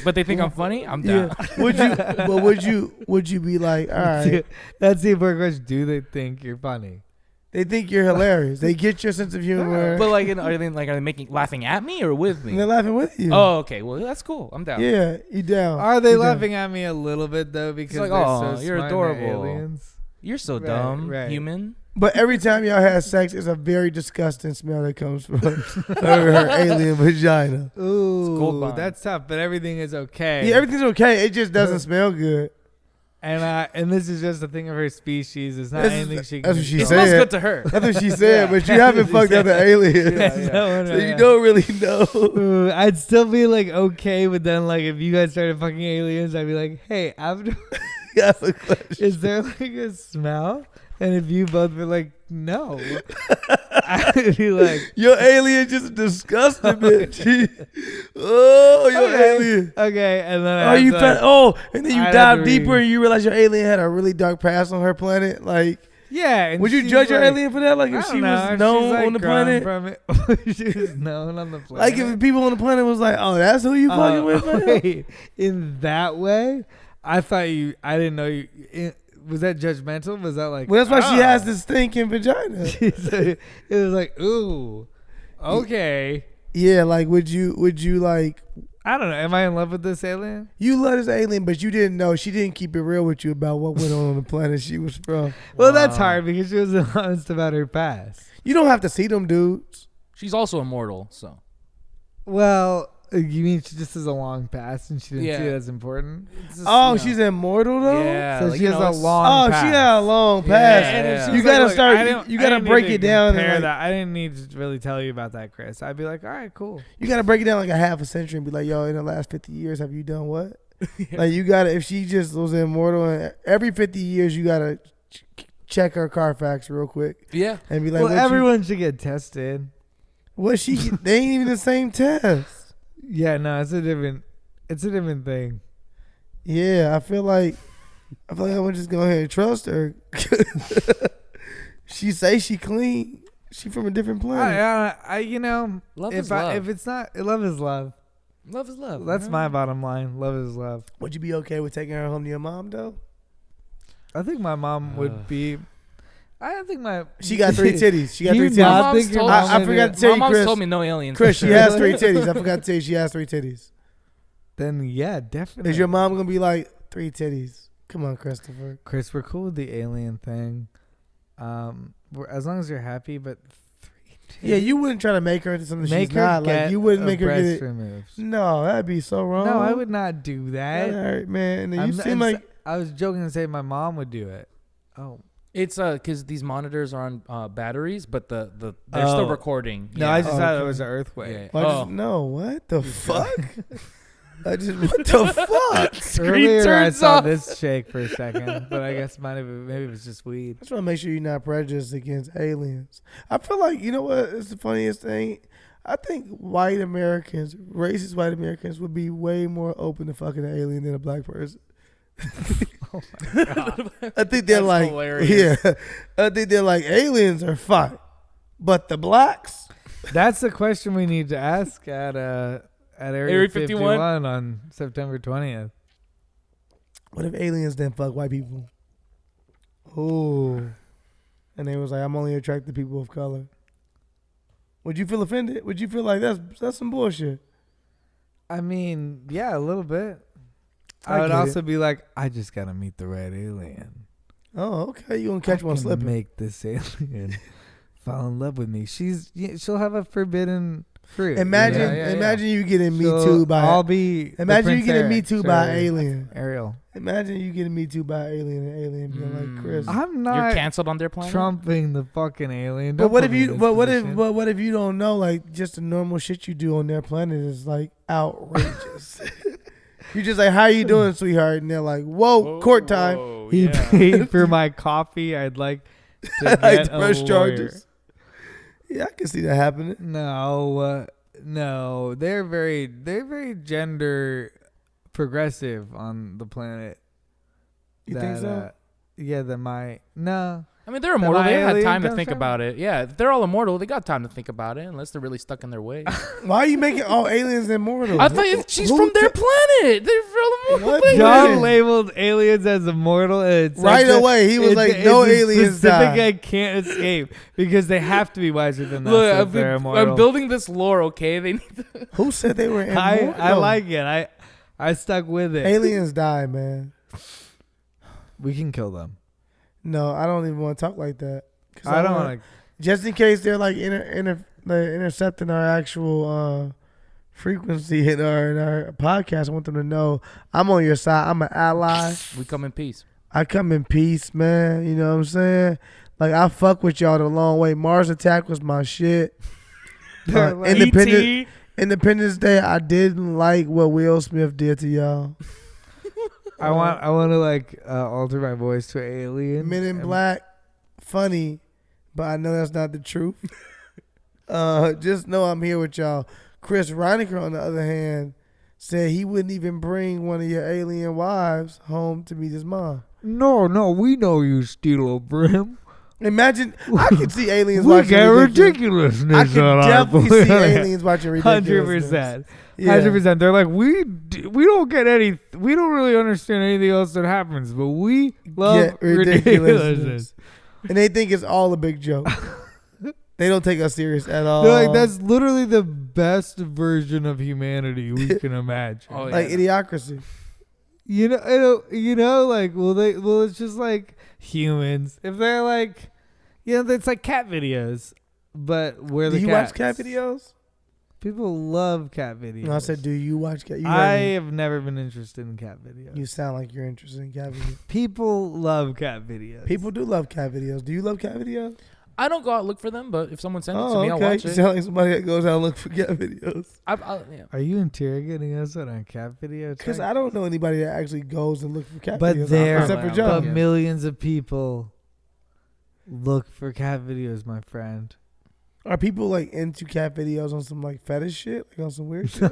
but they think I'm funny. I'm down. Yeah. Would you be like, all right? That's the important question. Do they think you're funny? They think you're hilarious. They get your sense of humor. But like, are they laughing at me or with me? And they're laughing with you. Oh, okay. Well, that's cool. I'm down. Yeah, you down. Are they You down. laughing at me a little bit though? Because like, they're "Aw, so you're smart and they're adorable." aliens. You're so Right, dumb, right. human. But every time y'all have sex, it's a very disgusting smell that comes from her alien vagina. Ooh, gold bond. that's tough. But everything is okay. Yeah, everything's okay. It just doesn't smell good. And this is just a thing of her species. It's not This is- anything she can. that's what she It control. smells said. good to her. That's what she said, but you haven't fucked other aliens. So you don't really know. Ooh, I'd still be like okay, but then like if you guys started fucking aliens, I'd be like, hey, after You have a question. is there like a smell? And if you both were like, no, I'd be like, Your alien just disgusting, bitch. Oh, your okay, alien. okay, and then Oh, you fat. Oh, and then you I'd dive have to deeper and you realize your alien had a really dark past on her planet. Like, yeah. And would you she's judge your like, alien for that? Like, I if don't she know, was she's, known like, on the grown planet? from it. She was known on the planet. Like, if people on the planet was like, oh, that's who you fucking with, man? Wait, in that way, I thought you. I didn't know you. Was that judgmental? Was that like? Well, that's why she ah. has this stinking vagina. It was like, ooh, okay. Yeah, like, would you like, I don't know. Am I in love with this alien? you love this alien, but you didn't know. She didn't keep it real with you about what went on the planet she was from. Well, that's Wow. hard because she was honest about her past. You don't have to see them dudes. She's also immortal, so. Well, you mean she just has a long past and she didn't Yeah. see it as important? It's just, Oh, you know. she's immortal though? Yeah. So like, she you has know, a it's- long Oh, past. she got a long Yeah, past. and if she You was gotta look, start. I didn't- You I gotta didn't break need it to down. And compare like, that. I didn't need to really tell you about that, Chris. I'd be like, all right, cool. you gotta break it down like a half a century and be like, yo, in the last 50 years, have you done what? Like, you gotta. If she just was immortal, and every 50 years, you gotta check her Carfax real quick Yeah. and be like, Well, what everyone should get tested. what she? They ain't even the same test. Yeah, no, it's a different thing. Yeah, I feel like I'm gonna just go ahead and trust her. She say she clean. She from a different planet. I you know, Love if is love. if it's not, love is love. Love is love. That's man. my bottom line. Love is love. Would you be okay with taking her home to your mom though? I think my mom would be. I don't think my. She got 3 titties. She got You 3 not titties. My mom's think your told- mom I would forgot do- to tell My you, mom's Chris. told me no aliens. Chris, for she sure. has 3 titties. I forgot to tell you she has 3 titties. Then yeah, definitely. Is your mom gonna be like 3 titties? Come on, Christopher. Chris, we're cool with the alien thing. As long as you're happy, but 3 Yeah, you wouldn't try to make her into something make she's her not. get Like, you wouldn't a make her breast get it. removed. No, that'd be so wrong. No, I would not do That that. hurt, man. And then you I'm- seem I'm like s- I was joking to say my mom would do it. Oh It's because these monitors are on batteries, but they're still Oh. recording. no, Yeah. I just thought it Okay. was an earthquake. Yeah. I Oh. just, no. What the fuck? I just what the fuck? Earlier, I turns saw off. this shake for a second, but I guess maybe it was just weed. I just want to make sure you're not prejudiced against aliens. I feel like, you know what is the funniest thing? I think white Americans, racist white Americans, would be way more open to fucking an alien than a black person. I think they're That's like, hilarious. yeah. I think they're like, aliens are fine, but the blacks. That's the question we need to ask at Area Area 51 51 on September 20th. What if aliens didn't fuck white people? Oh, and they was like, I'm only attracted to people of color. Would you feel offended? Would you feel like that's some bullshit? I mean, yeah, a little bit. I I would get also be like, I just gotta meet the right alien. Oh, okay. You gonna catch I one can slipping? Make this alien fall in love with me. She'll have a forbidden fruit. Imagine, Yeah. imagine you getting Me She'll- Too by. I'll be. the Imagine you Prince getting Me Eric. Too by Sure. alien. Ariel. Imagine you getting Me Too by alien and alien being like, Chris. I'm You're not canceled on their planet. trumping the fucking alien. But Don't what put if me in you? this But position. what if you don't know? Like, just the normal shit you do on their planet is like outrageous. You're just like, how you doing, sweetheart? And they're like, whoa, court time. Whoa, He yeah. paid for my coffee. I'd like to Like get the a press lawyer. charges. Yeah, I can see that happening. No, no, they're very gender progressive on the planet. You think so? Yeah, that might. No. I mean, they're immortal. They had alien time to comes think from? about it. Yeah, if they're all immortal, they got time to think about it, unless they're really stuck in their ways. Why are you making all aliens immortal? I thought she's Who from their t- planet. They're from immortal. What planet. John planet? labeled aliens as immortal, and it's Right away, he was like, "No aliens specific die." I can't escape because they have to be wiser than that. Look, so if they're I'm immortal. building this lore. Okay, they need to. Who said they were immortal? I like it. I stuck with it. Aliens die, man. We can kill them. No, I don't even want to talk like that. 'Cause I don't want to. Just in case they're like intercepting our actual frequency in our podcast. I want them to know I'm on your side. I'm an ally. We come in peace. I come in peace, man. You know what I'm saying? Like, I fuck with y'all the long way. Mars Attack was my shit. Independence Day, I didn't like what Will Smith did to y'all. I want to like alter my voice to alien. Men in Black, funny, but I know that's not the truth. Just know I'm here with y'all. Chris Reinacher, on the other hand, said he wouldn't even bring one of your alien wives home to meet his mom. No, we know you, Steelo, Brim. Imagine, I could see aliens We watching get Ridiculous. I ridiculousness could on our definitely see aliens watching Ridiculous. 100%. Yeah. 100%. They're like, we don't get any. We don't really understand anything else that happens, but we love Get ridiculousness. And they think it's all a big joke. They don't take us serious at all. They're like, that's literally the best version of humanity we can imagine. Oh, yeah. like Idiocracy. You know, like, well, it's just like humans. If they're like, it's like cat videos, but we're Do the you cats. watch cat videos? People love cat videos. No, I said, do you watch cat? I have never been interested in cat videos. You sound like you're interested in cat videos. People love cat videos. People do love cat videos. Do you love cat videos? I don't go out and look for them, but if someone sends it to me, I'll watch You it. sound like somebody that goes out and look for cat videos. Yeah. Are you interrogating us on a cat video? Because I don't know anybody that actually goes and looks for cat But videos. there, except for but John. but millions of people look for cat videos, my friend. Are people like into cat videos on some like fetish shit? Like on some weird shit?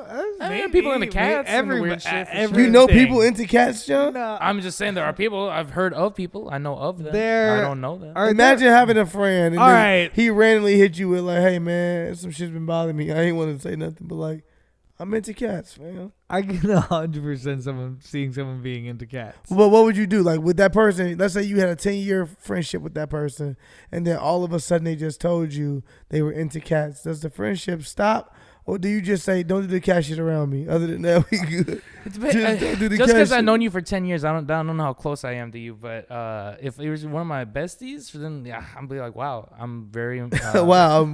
I mean, people into cats and the weird shit for sure. You know people into cats, John? No. I'm just saying there are people. I've heard of people. I know of them. There I don't know them. are Imagine having a friend and All then right. he randomly hit you with like, hey man, some shit's been bothering me. I ain't want to say nothing, but like, I'm into cats, man. I can 100% seeing someone being into cats. But what would you do? Like with that person, let's say you had a 10-year friendship with that person and then all of a sudden they just told you they were into cats. Does the friendship stop? Or do you just say, don't do the cat shit around me? Other than that, we good. Just don't do the because cat I've shit. known you for 10 years, I don't know how close I am to you. But if it was one of my besties, then yeah, I'm be like, wow, I'm very. Wow,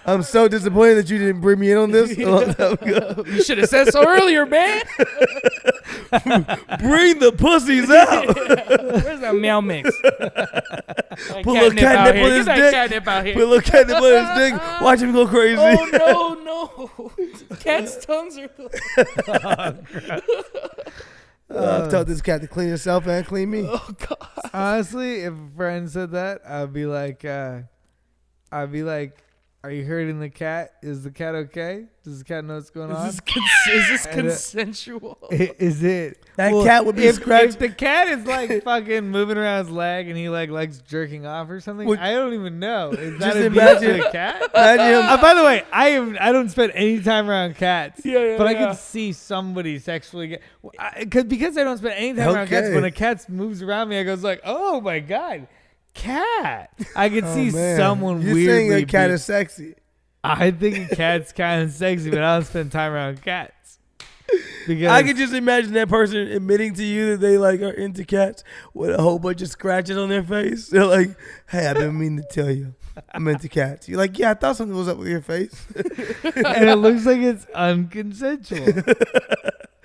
I'm so disappointed that you didn't bring me in on this a long time ago. You should have said so earlier, man. Bring the pussies out. Where's that meow mix? Put a little catnip on his dick. Catnip out here. Put a little catnip on his dick. Watch him go crazy. Oh no! Cats' tongues are. I've told this cat to clean himself and clean me. Oh god! Honestly, if a friend said that, I'd be like, are you hurting the cat? Is the cat okay? Does the cat know what's going on? Is this And, consensual? Is it? That cat would be if scratched. the cat is like fucking moving around his leg and he like likes jerking off or something, Would- I don't even know. Is that Just a imagine- to a cat? Imagine him. By the way, I don't spend any time around cats. Yeah, but I yeah. can see somebody sexually get because I don't spend any time around cats. Okay. When a cat moves around me, I goes like, oh my god, cat! I can Oh, see man. someone You're weirdly. saying a cat be- is sexy. I think a cat's kind of sexy, but I don't spend time around cats. Because I can just imagine that person admitting to you that they like are into cats with a whole bunch of scratches on their face. They're like, "Hey, I've been meaning to tell you, I'm into cats." You're like, "Yeah, I thought something was up with your face." and it looks like it's unconsensual.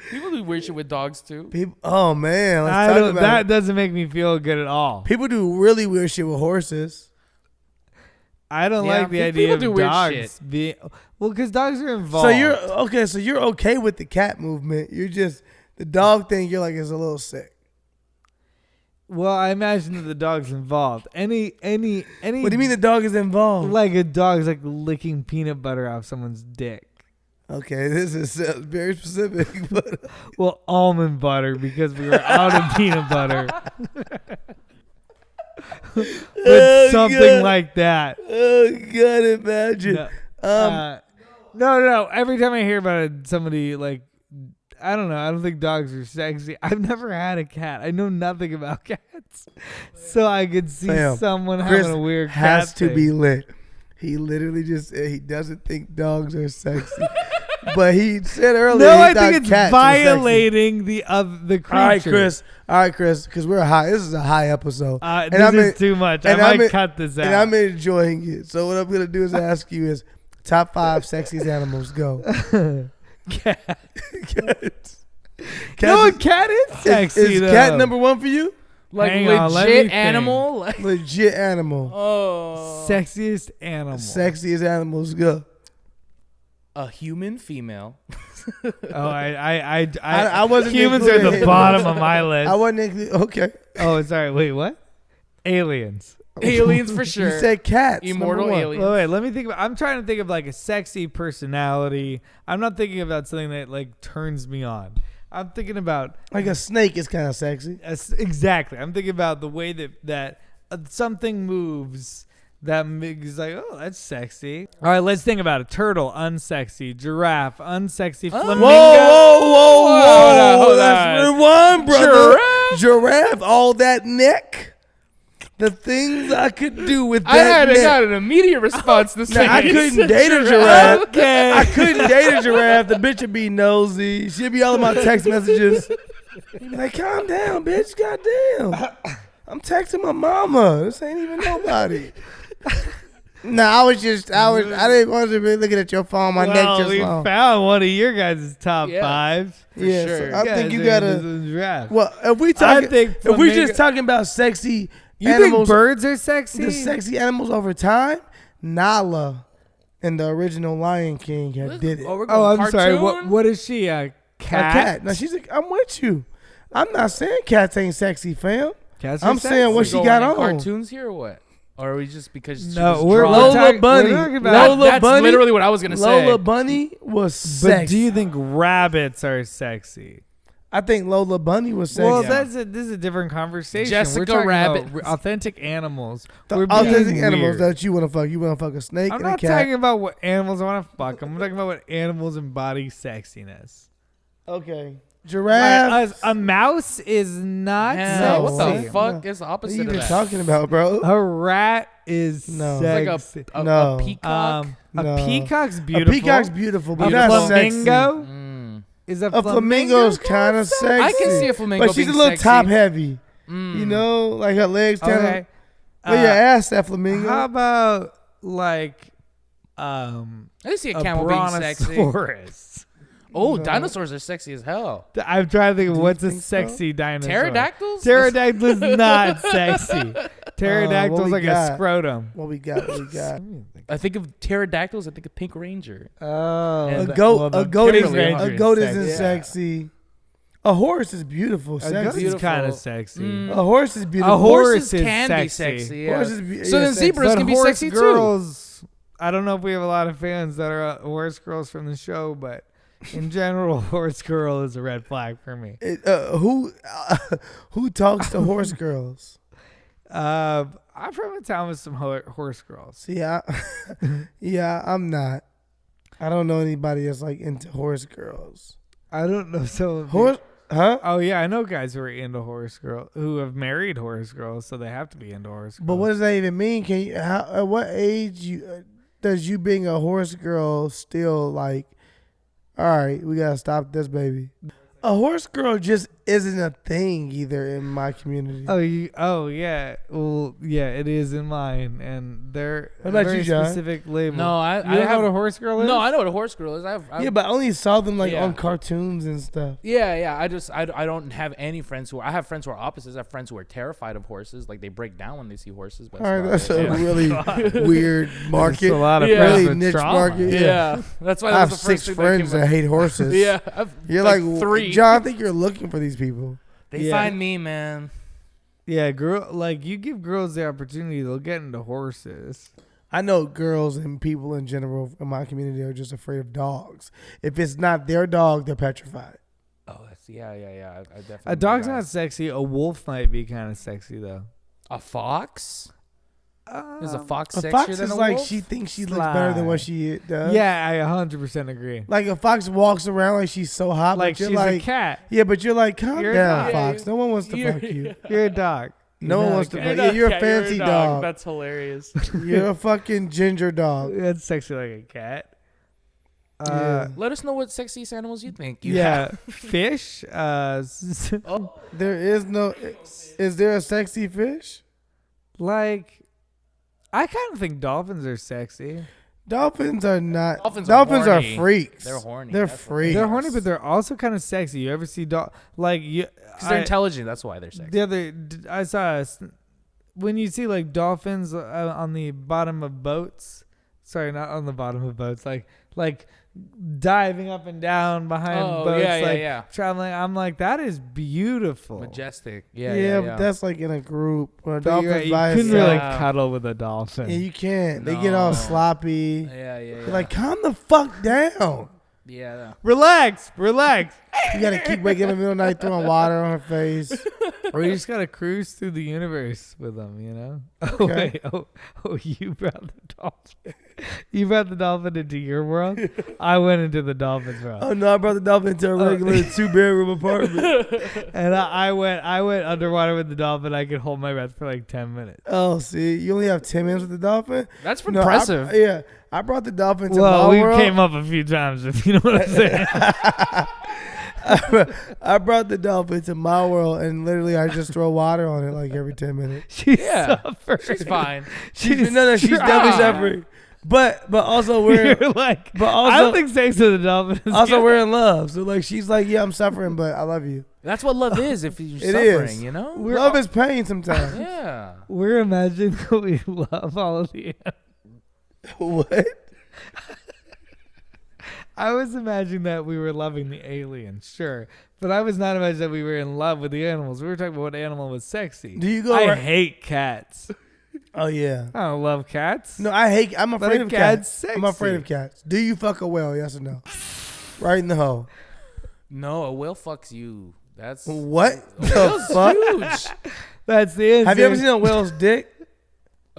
People do weird shit with dogs too. People, oh man, let's talk about That it. doesn't make me feel good at all. People do really weird shit with horses. I don't Yeah, like the people idea of do weird dogs shit. being because dogs are involved. So you're okay with the cat movement. You're just the dog thing. You're like is a little sick. Well, I imagine that the dog's involved. Any. What do you mean the dog is involved? Like a dog's like licking peanut butter off someone's dick. Okay, this is very specific, but Well, almond butter because we were out of peanut butter. But something God. like that. Oh God, imagine. No. Every time I hear about it, somebody like, I don't know. I don't think dogs are sexy. I've never had a cat. I know nothing about cats, so I could see Fam, someone Chris having a weird has cat to thing. be lit. He literally just said he doesn't think dogs are sexy, but he said earlier. No, he I thought think it's cats were sexy. violating the creature. All right, Chris, because we're high. This is a high episode, This is too much. I might cut this out. and I'm enjoying it. So what I'm gonna do is ask you is top 5 sexiest animals. Go. Cat. Cats. No, a cat is sexy. Is though. cat number 1 for you? Like Hang on, let me legit think. animal. Like, Legit animal. oh, Sexiest animal. Sexiest animals. Go. a human female. Oh, I wasn't Humans are including the him. bottom of my list. I wasn't okay. Oh, sorry. Wait, what? Aliens. Aliens for sure. You said cats. Immortal number 1. aliens. Wait, let me think about. I'm trying to think of like a sexy personality. I'm not thinking about something that like turns me on. I'm thinking about Like a snake is kind of sexy. exactly. I'm thinking about the way that something moves. That is like, oh, that's sexy. All right, let's think about it. Turtle, unsexy. Giraffe, unsexy. Flamingo. Whoa. Hold Let's on. rewind, brother. Giraffe? Giraffe, all that neck. The things I could do with I that neck. got an immediate response this Now, I thing. couldn't date a giraffe. Okay. I couldn't date a giraffe. The bitch would be nosy. She'd be all in my text messages. He'd be like, calm down, bitch. Goddamn. I'm texting my mama. This ain't even nobody. No, I didn't want to be looking at your phone. My neck just we long. found one of your guys' top Yeah. 5. Yeah, sure. so I think you gotta. Giraffe. Well, if we talking, think if we flamingo- just talking about sexy You animals, think birds are sexy? the sexy animals over time, Nala and the original Lion King had did it. Oh, we're Oh, going I'm sorry. cartoon? What is she? A A cat? cat. Now she's like, I'm with you. I'm not saying cats ain't sexy, fam. Cats are I'm saying what sexy. she Going got in on. cartoons here or what? Or are we just because she No, was we're drawn? Lola talking- Bunny. we're talking about- Lola That's Bunny. literally what I was gonna say. Lola Bunny was But sexy. do you think rabbits are sexy? I think Lola Bunny was sexy. Well, this is a different conversation. Jessica We're talking Rabbit. about authentic animals. the We're being authentic animals weird. that you want to fuck. You want to fuck a snake I'm and a not cat. talking about what animals I want to fuck. I'm talking about what animals embody sexiness. Okay. Like, Giraffe. a mouse is not Hell, what sexy. the fuck No. is the What are opposite you of even that? talking about, bro? A rat is No. It's sexy. like No. a peacock. A No. peacock's A beautiful. peacock's beautiful, but A not sexy. flamingo Mm. is a A flamingo's kind of sexy. I can see a flamingo but she's a being little sexy. top heavy. Mm. You know, like her legs kind of. Okay. Where your ass, that flamingo? How about like I can see a camel being sexy. brontosaurus? Oh, No. dinosaurs are sexy as hell. I'm trying to think of Do you what's a think so? sexy dinosaur. Pterodactyls? Pterodactyl is not sexy. Pterodactyl's we like got? a scrotum. What we got? What we got? I think of pterodactyls. I think of Pink Ranger. Oh, And A that- goat. well, A goat is. Pink Ranger A goat is isn't sexy. sexy. A horse is beautiful. A goat Sexy. is Beautiful. kind of sexy. Mm. A horse is beautiful. A horse Horses is can be sexy. sexy. Yeah. Horse is be- So yeah, then sexy. zebras But can be horse sexy too. girls, I don't know if we have a lot of fans that are horse girls from the show, but in general, horse girl is a red flag for me. Who talks to horse girls? I'm from a town with some horse girls. See, yeah, I'm not. I don't know anybody that's like into horse girls. I don't know. So Horse, huh? Oh yeah, I know guys who are into horse girl who have married horse girls, so they have to be into horse girls. But what does that even mean? Can you? At what age does you being a horse girl still like? All right, we gotta stop this, baby. A horse girl just isn't a thing either in my community. Oh yeah. Well, yeah, it is in mine, and they're What about very you, John? specific label. No, I You don't know have what a horse girl is? No, I know what a horse girl is. I Yeah, but I only saw them like Yeah. on cartoons and stuff. Yeah. I don't have any friends who I have friends who are opposites. I have friends who are terrified of horses. Like they break down when they see horses. But All right, that's about a it. really weird market. It's a lot of Yeah. friends Really with niche trauma. market. Yeah, that's why I that have was the first 6 thing friends that that came hate horses. up. Yeah, I've You're like like, 3. John, I think you're looking for these people. They Yeah. find me, man. Yeah, girl. Like you give girls the opportunity, they'll get into horses. I know girls and people in general in my community are just afraid of dogs. If it's not their dog, they're petrified. Oh, that's yeah. I definitely. A dog's not sexy. A wolf might be kind of sexy though. A fox? Is a fox A sexier fox than is a like wolf? she thinks she looks better than what she does. Yeah, I 100% agree. Like a fox walks around like she's so hot, Like but you're she's like, a cat. yeah, but you're like, calm You're a down, dog. fox. No one wants to fuck you. You're a dog. No one wants to fuck you. You're a fancy dog. That's hilarious. You're a fucking ginger dog. That's sexy like a cat. Yeah. Let us know what sexiest animals you think you Yeah, have. fish. Oh, There is no. Is there a sexy fish? Like, I kind of think dolphins are sexy. Dolphins are not. Dolphins are horny. freaks. They're horny. They're That's what freaks. They're horny, but they're also kind of sexy. You ever see like you? Because they're intelligent. That's why they're sexy. The other, I saw when you see like dolphins on the bottom of boats. Sorry, not on the bottom of boats. Like diving up and down behind boats. yeah. Traveling. I'm like, that is beautiful. Majestic. Yeah, Yeah. but that's like in a group. When a But you're dolphin's right, you by couldn't itself. really Yeah. cuddle with a dolphin. Yeah, you can't. They get all No. sloppy. Yeah. You're like, calm the fuck down. Yeah. Relax. You gotta keep waking up in the middle of the night, throwing water on her face. Or you just gotta cruise through the universe with them, you know? Oh, Okay. wait. Oh, you brought the dolphin. You brought the dolphin into your world? I went into the dolphin's world. Oh no, I brought the dolphin into a regular 2-bedroom apartment. And I went underwater with the dolphin. I could hold my breath for like 10 minutes. Oh, see, you only have 10 minutes with the dolphin? That's No, impressive. I brought the dolphin to Well, my we world. came up a few times, if you know what I'm saying. I brought the dolphin to my world, and literally I just throw water on it like every 10 minutes. She's Yeah. suffering. She's fine. She's definitely suffering. But also we're You're like, but I don't also think sex with a dolphin is also good. we're in love. So like she's like, yeah, I'm suffering, but I love you. That's what love is if you're It suffering, is. you know? Love is pain sometimes. Yeah. We're imagining that we love all of the What? I was imagining that we were loving the aliens, sure. But I was not imagining that we were in love with the animals. We were talking about what animal was sexy. Do you go? I hate cats. Oh yeah. I don't love cats. No, I'm But afraid a of cat's cats. I'm afraid sexy. of cats. Do you fuck a whale? Yes or no? Right in the hole. No, a whale fucks you. That's What a the whale's fuck? huge. That's the answer. Have you ever seen a whale's dick?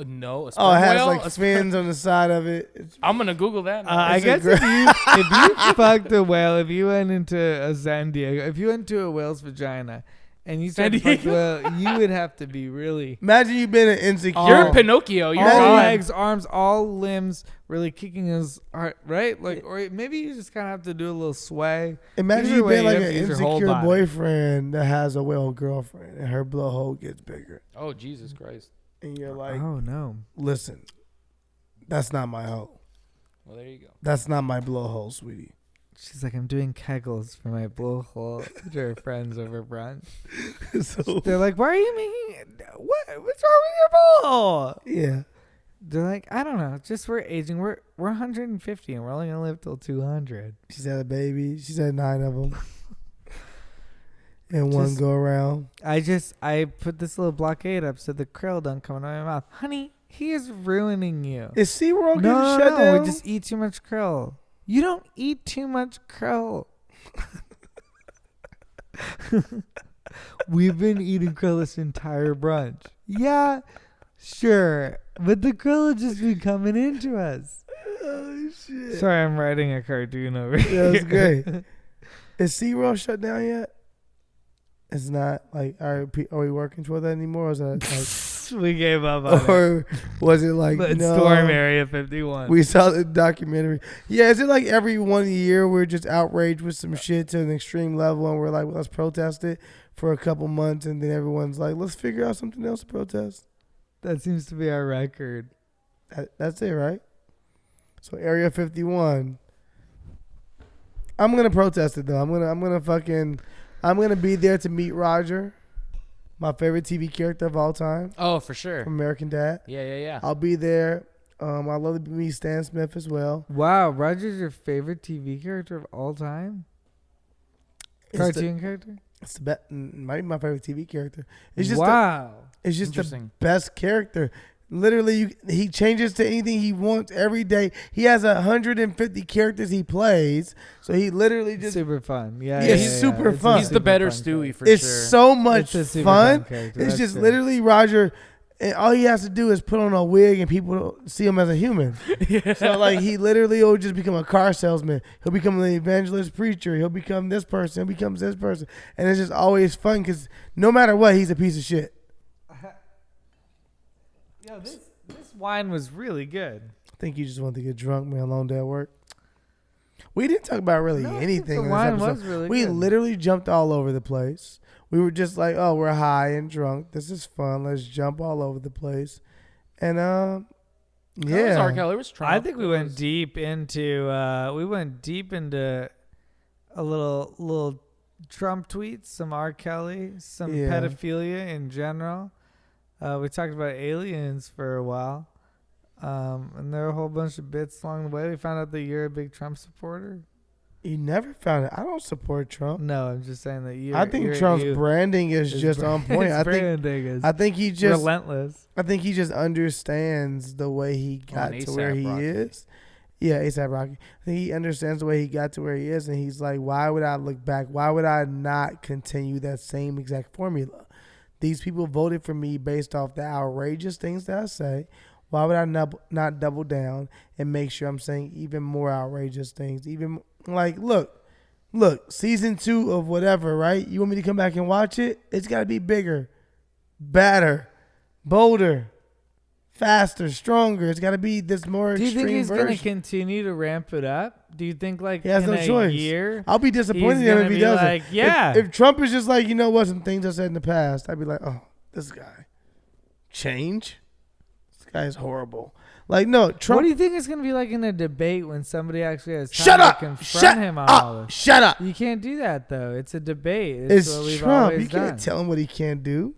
No, a Oh, it sperm has whale? like A sperm- fins on the side of it. It's, I'm gonna Google that. now. I It's a guess great- if you fucked a whale, if you went into a San Diego, if you went to a whale's vagina and you San tried to fuck a Diego? whale, you would have to be really imagine you've been an insecure. You're Pinocchio. You're all Imagine- gone. legs, arms, all limbs, really kicking his heart, right? Like, or maybe you just kind of have to do a little sway. Imagine Either you've way, been you like have an to use your whole insecure body. boyfriend that has a whale girlfriend, and her blowhole gets bigger, Oh Jesus Christ. and you're like, Oh no! listen, that's not my hole. Well, there you go. That's not my blowhole, sweetie. She's like, I'm doing kegels for my blowhole to her friends over brunch. So They're like, why are you making it? What's wrong with your blowhole? yeah, They're like, I don't know. Just we're aging. We're 150 and we're only gonna live till 200. she's had a baby. She's had 9 of them, and one Just- go around. I put this little blockade up so the krill don't come out of my mouth. Honey, he is ruining you. Is SeaWorld No, getting no, shut no. down? We just eat too much krill. You don't eat too much krill. We've been eating krill this entire brunch. Yeah, sure. But the krill have just been coming into us. Oh shit! Sorry, I'm writing a cartoon over Yeah, here. that's great. Is SeaWorld shut down yet? It's not like are we working toward that anymore? Or is that We gave up on like, it. or was it like But no? Storm Area 51. We saw the documentary. Yeah, is it like every 1 year we're just outraged with some shit to an extreme level, and we're like, well, let's protest it for a couple months, and then everyone's like, let's figure out something else to protest. That seems to be our record. That's it, right? So Area 51. I'm gonna protest it though. I'm gonna be there to meet Roger, my favorite TV character of all time, Oh, for sure. from American Dad. Yeah. I'll be there. I'd love to meet Stan Smith as well. Wow, Roger's your favorite TV character of all time? Cartoon character? It's the might be my favorite TV character. It's just wow. it's just the Interesting. best character. Literally, he changes to anything he wants every day. He has 150 characters he plays, so he literally just super fun. Yeah, It's super It's a fun. He's the super better fun Stewie character. for it's sure. so much It's a super fun. character. It's That's just true. literally Roger, and all he has to do is put on a wig, and people see him as a human. So like he literally will just become a car salesman. He'll become an evangelist preacher. He'll become this person. He'll become this person, and it's just always fun because no matter what, he's a piece of shit. Yo, this wine was really good. I think you just want to get drunk, man. Long day at work. We didn't talk about really No, I think anything. the in this wine episode. was really we good. literally jumped all over the place. We were just like, oh, we're high and drunk. This is fun. Let's jump all over the place. And That was yeah. R. Kelly. It was Trump. I think we It went was- deep into a little Trump tweets, some R. Kelly, some Yeah. pedophilia in general. We talked about aliens for a while. And there were a whole bunch of bits along the way. We found out that you're a big Trump supporter. You never found it. I don't support Trump. No, I'm just saying that you. I think Trump's branding is just on point. I think he just relentless. I think he just understands the way he got and to where A$AP he Rocky. is. Yeah, A$AP Rocky. I think he understands the way he got to where he is, and he's like, why would I look back? Why would I not continue that same exact formula? These people voted for me based off the outrageous things that I say. Why would I not double down and make sure I'm saying even more outrageous things? Even like, look, season 2 of whatever, right? You want me to come back and watch it? It's got to be bigger, badder, bolder, faster, stronger. It's got to be this more Do you extreme think he's going to version. continue to ramp it up? Do you think like He has in no a choice. year? I'll be disappointed he's in him gonna if he be doesn't. like, yeah. If Trump is just like, you know what, some things I said in the past, I'd be like, oh, this guy. Change? This guy is horrible. Like, no, Trump. What do you think it's going to be like in a debate when somebody actually has time Shut to up! confront Shut him on all up! this? Shut up! You can't do that though. It's a debate. It's what we've Trump. always You can't done. tell him what he can't do.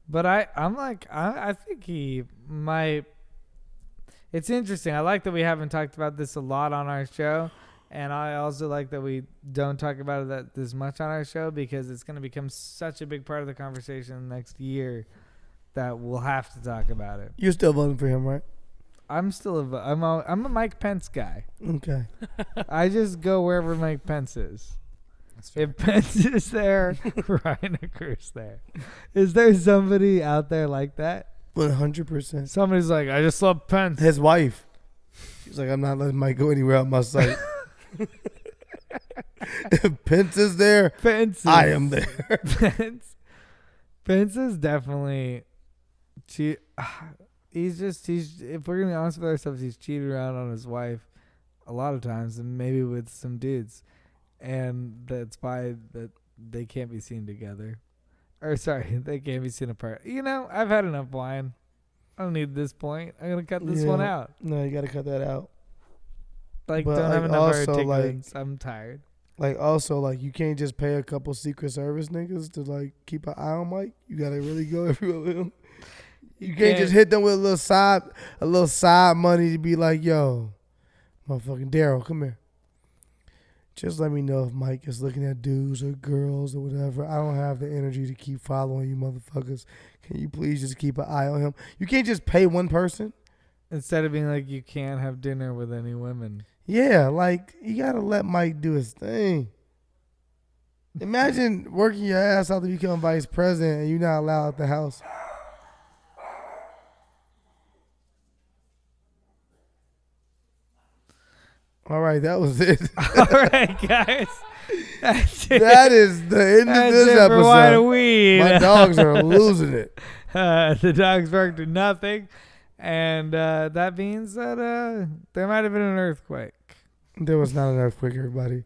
But I think he might. It's interesting. I like that we haven't talked about this a lot on our show, and I also like that we don't talk about it this much on our show because it's going to become such a big part of the conversation next year that we'll have to talk about it. You're still voting for him, right? I'm a Mike Pence guy. Okay. I just go wherever Mike Pence is. That's fair. If Pence is there, Reinacher's there. Is there somebody out there like that? 100%. Somebody's like, I just love Pence. His wife. She's like, I'm not letting Mike go anywhere out my sight. If Pence is there, Pence. I am there. Pence is definitely. He's if we're gonna be honest with ourselves, he's cheated around on his wife a lot of times, and maybe with some dudes, and that's why that they can't be seen together. Or sorry, they can't be seen apart. You know, I've had enough wine. I don't need this point. I'm gonna cut this one Yeah. out. No, you got to cut that out. Like, But, don't have like, enough also, articulants. I'm tired. Like, also, like, you can't just pay a couple Secret Service niggas to, like, keep an eye on Mike. You got to really go everywhere with him. You can't just hit them with a little side money to be like, yo, motherfucking Daryl, come here. Just let me know if Mike is looking at dudes or girls or whatever. I don't have the energy to keep following you motherfuckers. Can you please just keep an eye on him? You can't just pay one person. Instead of being like, you can't have dinner with any women. Yeah, like, you got to let Mike do his thing. Imagine working your ass out to become vice president and you're not allowed at the house. All right, that was it. All right, guys. That's it. That is the end of That's this it for Wine and episode. Weed. My dogs are losing it. The dogs worked to nothing. And that means that there might have been an earthquake. There was not an earthquake, everybody.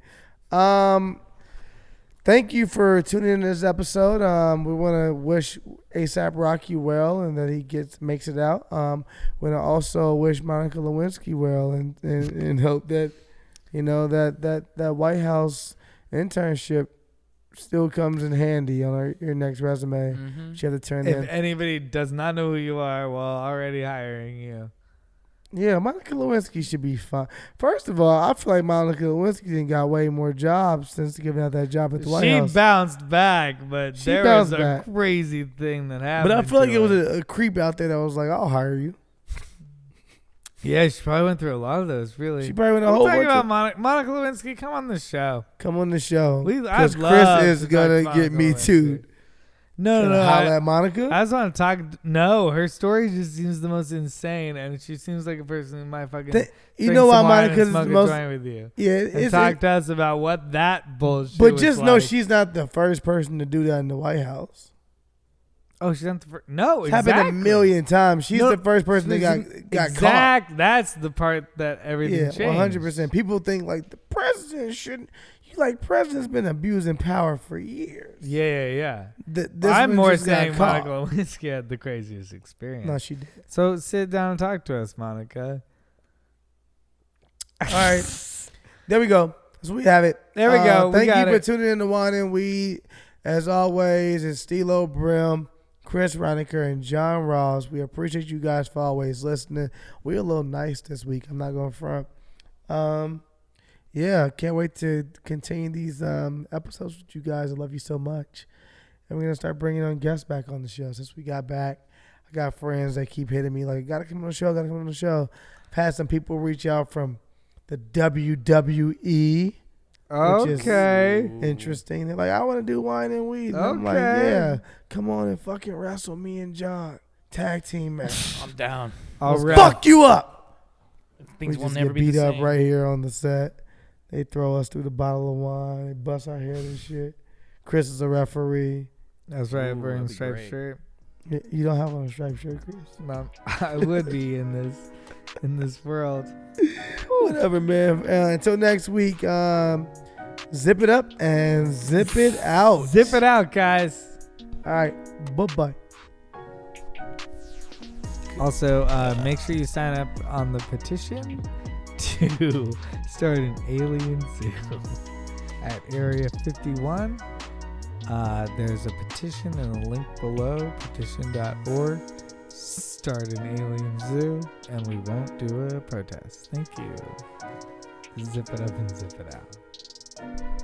Thank you for tuning in to this episode. We want to wish A$AP Rocky well and that he makes it out. We want to also wish Monica Lewinsky well and hope that, you know, that White House internship still comes in handy on your next resume. Mm-hmm. She had to turn If in. anybody does not know who you are while already hiring you, Yeah, Monica Lewinsky should be fine. First of all, I feel like Monica Lewinsky done got way more jobs since giving out that job at the White House. She bounced back, but She there bounced was a back. crazy thing that happened. But I feel like to it was her. a creep out there that was like, I'll hire you. Yeah, she probably went through a lot of those. Really, She probably went a We're whole talking bunch about of... Monica Lewinsky. Come on the show. Come on the show. I'd Because love Chris is to going talk to get Monica me Lewinsky. too. No, no, Holla no. at Monica? I just want to talk. No, her story just seems the most insane, and she seems like a person who might fucking. You drink know why some wine and Monica's the smoke a most... joint with you. Yeah, And it's... talk to us about what that bullshit. But was just know like. she's not the first person to do that in the White House. Oh, she's not the first. No, It's exactly. happened a million times. She's No, the first person that got caught. That's the part that everything Yeah, changed. 100%. People think like the president shouldn't. You like president's been abusing power for years. Yeah. This I'm one more just got saying caught. Monica Lewinsky had the craziest experience. No, she did. So sit down and talk to us, Monica. All right, there we go. So we have it. There we go. We Thank got you for it. tuning in to Wine and Weed. As always, it's Steelo, Brim, Chris Reinacher, and John Ros. We appreciate you guys for always listening. We're a little nice this week. I'm not going to front. Yeah, can't wait to continue these episodes with you guys. I love you so much. And we're going to start bringing on guests back on the show. Since we got back, I got friends that keep hitting me like, gotta come on the show, gotta come on the show. I've had some people reach out from the WWE. Which is interesting. They're like, I want to do Wine and Weed. And I'm like, yeah, come on and fucking wrestle me and John. Tag team match. I'm down. All Let's right. fuck you up. Things We will just never get be beat the up same. right here on the set. They throw us through the bottle of wine. They bust our head and shit. Chris is a referee. That's right. Ooh, Wearing a that'd be striped great. shirt. You don't have on a striped shirt, Chris? No, I would be in this world. Whatever, man. Until next week, zip it up and zip it out. Zip it out, guys. All right. Bye-bye. Also, make sure you sign up on the petition to start an alien zoo at Area 51. There's a petition and a link below, petition.org. Start an alien zoo, and we won't do a protest. Thank you. Zip it up and zip it out.